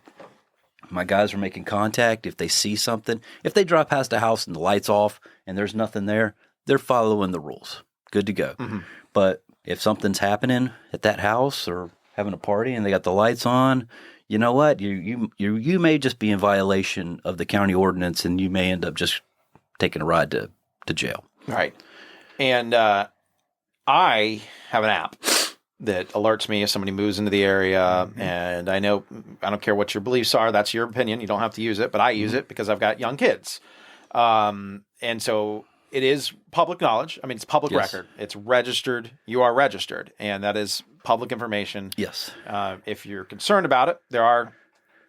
My guys are making contact. If they see something, if they drive past a house and the light's off and there's nothing there, they're following the rules. Good to go. Mm-hmm. But if something's happening at that house or having a party and they got the lights on, you know what? You may just be in violation of the county ordinance, and you may end up just taking a ride to jail. Right. And I have an app that alerts me if somebody moves into the area, mm-hmm. and I don't care what your beliefs are. That's your opinion. You don't have to use it, but I use it because I've got young kids. And so it is public knowledge. I mean, it's public record. It's registered. You are registered, and that is public information. Yes. If you're concerned about it, there are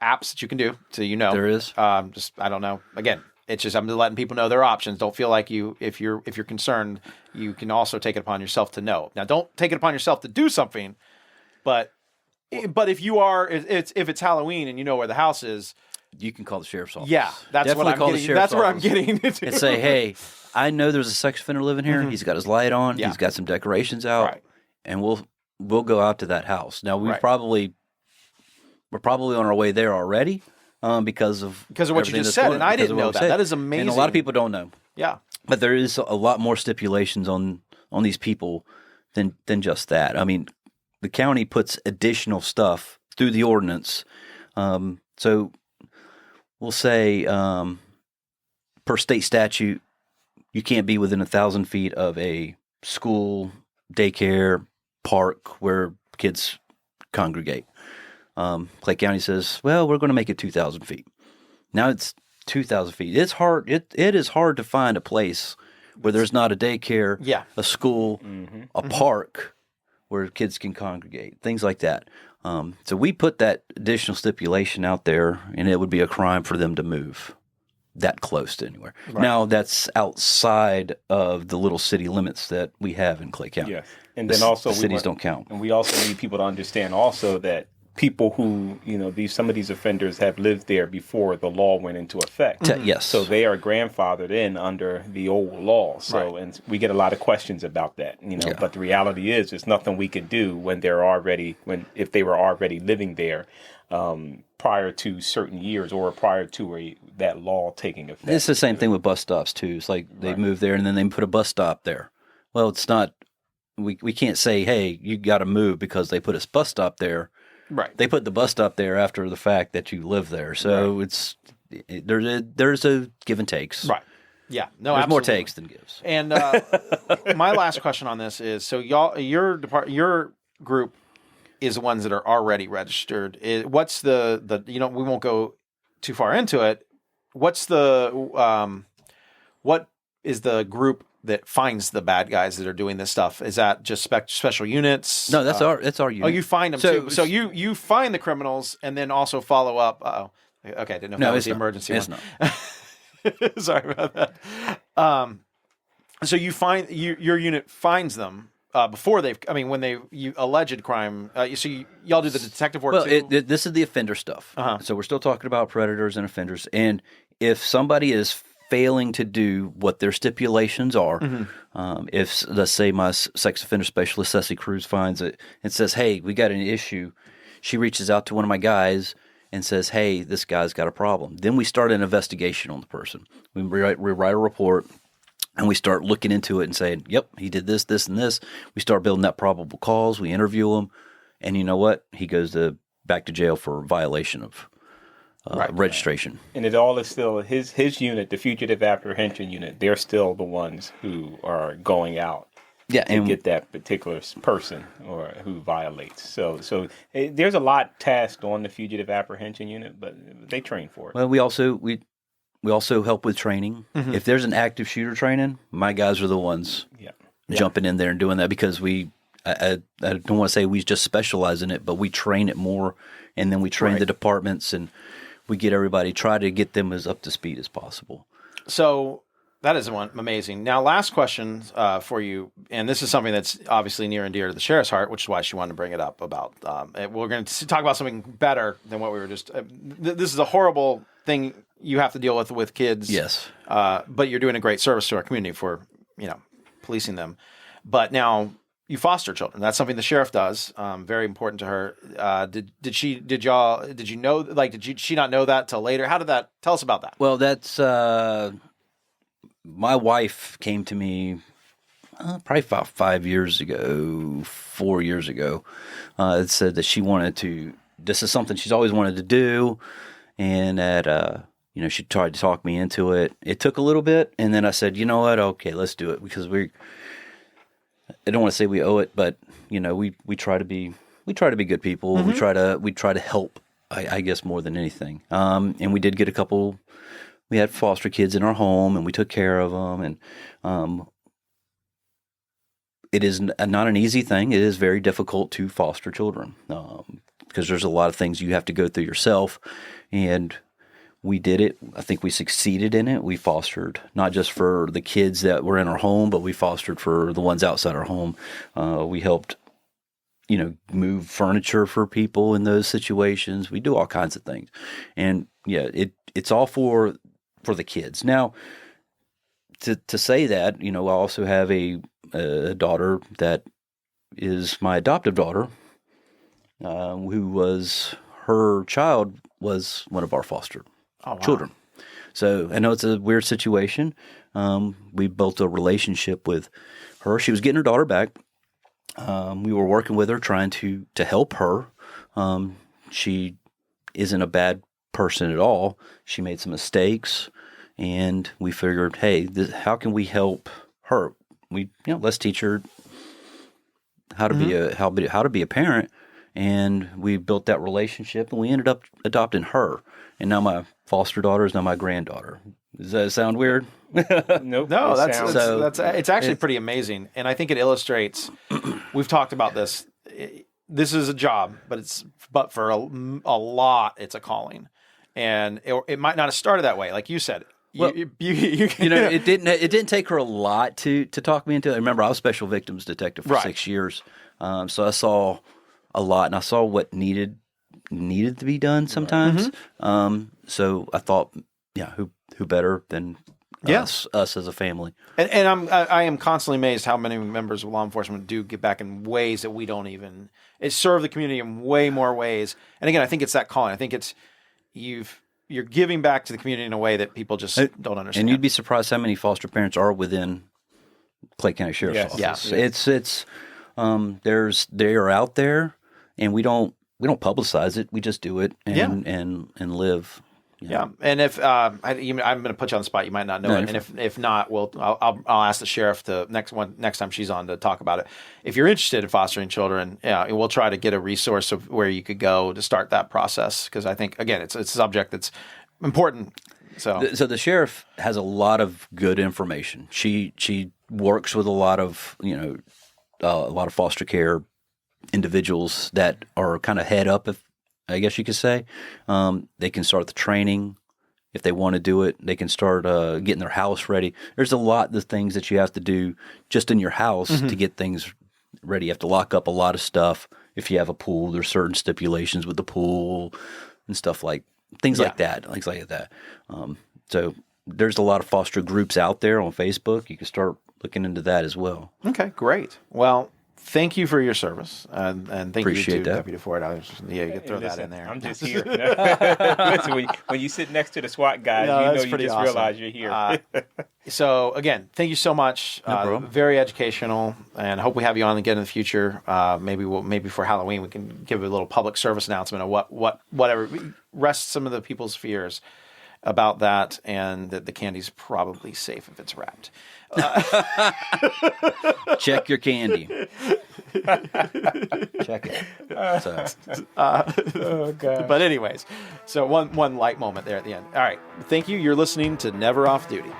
apps that you can do, so you know. There is. I don't know. Again, it's just I'm letting people know their options. Don't feel like if you're concerned, you can also take it upon yourself to know. Now, don't take it upon yourself to do something, but if you are, if it's Halloween and you know where the house is, you can call the sheriff's office. Yeah, that's Definitely what I'm call getting. The sheriff's that's where office I'm getting to. And say, hey, I know there's a sex offender living here. Mm-hmm. He's got his light on. Yeah. He's got some decorations out, right. And we'll go out to that house. Now we're probably on our way there already because of what you just said, and I didn't know that. That is amazing, and a lot of people don't know. Yeah, but there is a lot more stipulations on these people than just that. I mean, the county puts additional stuff through the ordinance, so. We'll say, per state statute, you can't be within 1,000 feet of a school, daycare, park where kids congregate. Clay County says, well, we're going to make it 2,000 feet. Now it's 2,000 feet. It's hard. It is hard to find a place where there's not a daycare, a school, mm-hmm. a park where kids can congregate, things like that. So we put that additional stipulation out there, and it would be a crime for them to move. that close to anywhere. Right. Now, that's outside of the little city limits that we have in Clay County. Yes. And then also the cities don't count. And we also need people to understand also that people who, some of these offenders have lived there before the law went into effect. Yes. So they are grandfathered in under the old law. So, and we get a lot of questions about that, but the reality is there's nothing we can do if they were already living there prior to certain years or prior to that law taking effect. It's the same thing with bus stops too. It's like they move there and then they put a bus stop there. Well, it's not, we can't say, hey, you got to move because they put a bus stop there. Right. They put the bus stop there after the fact that you live there. So there's a give and takes. Right. Yeah. No, there's absolutely. more takes than gives. And my last question on this is, so your group is the ones that are already registered. What's the we won't go too far into it. What's what is the group that finds the bad guys that are doing this stuff? Is that just special units? No, that's our unit. Oh, you find them too. So you find the criminals and then also follow up. Oh, okay. I didn't know if that was the emergency one. It's not. Sorry about that. So you find your unit finds them before alleged crime. Y'all do the detective work too? Well, this is the offender stuff. Uh-huh. So we're still talking about predators and offenders. And if somebody is failing to do what their stipulations are, if, let's say, my sex offender specialist, Ceci Cruz, finds it and says, hey, we got an issue, she reaches out to one of my guys and says, hey, this guy's got a problem. Then we start an investigation on the person. We write a report, and we start looking into it and saying, yep, he did this, this, and this. We start building up probable cause. We interview him. And you know what? He goes back to jail for violation of registration. And it all is still his unit, the Fugitive Apprehension Unit. They're still the ones who are going out to get that particular person or who violates. So there's a lot tasked on the Fugitive Apprehension Unit, but they train for it. Well, we also help with training. Mm-hmm. If there's an active shooter training, my guys are the ones jumping in there and doing that because I don't want to say we just specialize in it, but we train it more, and then we train the departments, and we get everybody, try to get them as up to speed as possible. So that is amazing. Now, last question for you, and this is something that's obviously near and dear to the sheriff's heart, which is why she wanted to bring it up about. We're going to talk about something better than what we were just. This is a horrible thing you have to deal with kids. Yes. But you're doing a great service to our community for policing them. But now you foster children. That's something the sheriff does. Very important to her. Did she know? Like, did she not know that till later? How did that? Tell us about that. Well, that's my wife came to me probably about 4 years ago. It said that she wanted to. This is something she's always wanted to do, and that she tried to talk me into it. It took a little bit, and then I said, you know what? Okay, let's do it because I don't want to say we owe it, but we try to be good people. Mm-hmm. We try to help. I guess more than anything. And we did get a couple. We had foster kids in our home, and we took care of them. And it is not an easy thing. It is very difficult to foster children because there's a lot of things you have to go through yourself. And we did it. I think we succeeded in it. We fostered not just for the kids that were in our home, but we fostered for the ones outside our home. We helped, move furniture for people in those situations. We do all kinds of things. And it's all for the kids. Now, to say that, I also have a daughter that is my adoptive daughter, her child was one of our foster children. So I know it's a weird situation. We built a relationship with her. She was getting her daughter back. We were working with her, trying to help her. She isn't a bad person at all. She made some mistakes, and we figured, hey, how can we help her? Let's teach her how to be how to be a parent. And we built that relationship, and we ended up adopting her. And now my foster daughter is now my granddaughter. Does that sound weird? Nope. No, it's actually pretty amazing. And I think it illustrates, we've talked about this. This is a job, but for a lot, it's a calling. And it might not have started that way. Like you said, It didn't take her a lot to talk me into it. Remember, I was special victims detective for 6 years, so I saw a lot, and I saw what needed to be done sometimes. So I thought, who better than us as a family? And I am constantly amazed how many members of law enforcement do get back in ways that we don't even. It served the community in way more ways. And again, I think it's that calling. I think it's you're giving back to the community in a way that people just don't understand. And you'd be surprised how many foster parents are within Clay County Sheriff's Office. It's they are out there, and we don't publicize it. We just do it and live. Yeah, and if I'm going to put you on the spot, you might not know it, and if not, I'll ask the sheriff next time she's on to talk about it. If you're interested in fostering children, we'll try to get a resource of where you could go to start that process, because I think again it's a subject that's important. So the sheriff has a lot of good information. She works with a lot of foster care individuals that are kind of head up, if I guess you could say. They can start the training if they want to do it. They can start getting their house ready. There's a lot of things that you have to do just in your house to get things ready. You have to lock up a lot of stuff. If you have a pool, there's certain stipulations with the pool and stuff like that. So there's a lot of foster groups out there on Facebook. You can start looking into that as well. Okay, great. Well, thank you for your service, and thank Appreciate you to that. Deputy Ford. You could throw that in there. I'm just here. Listen, when you sit next to the SWAT guys, you just awesome. realize you're here. So again, thank you so much. No problem. Very educational, and hope we have you on again in the future. Maybe for Halloween we can give a little public service announcement of whatever rest some of the people's fears about that, and that the candy's probably safe if it's wrapped. Check your candy. Check it. Oh God. But anyways, so one light moment there at the end. All right, thank you. You're listening to Never Off Duty.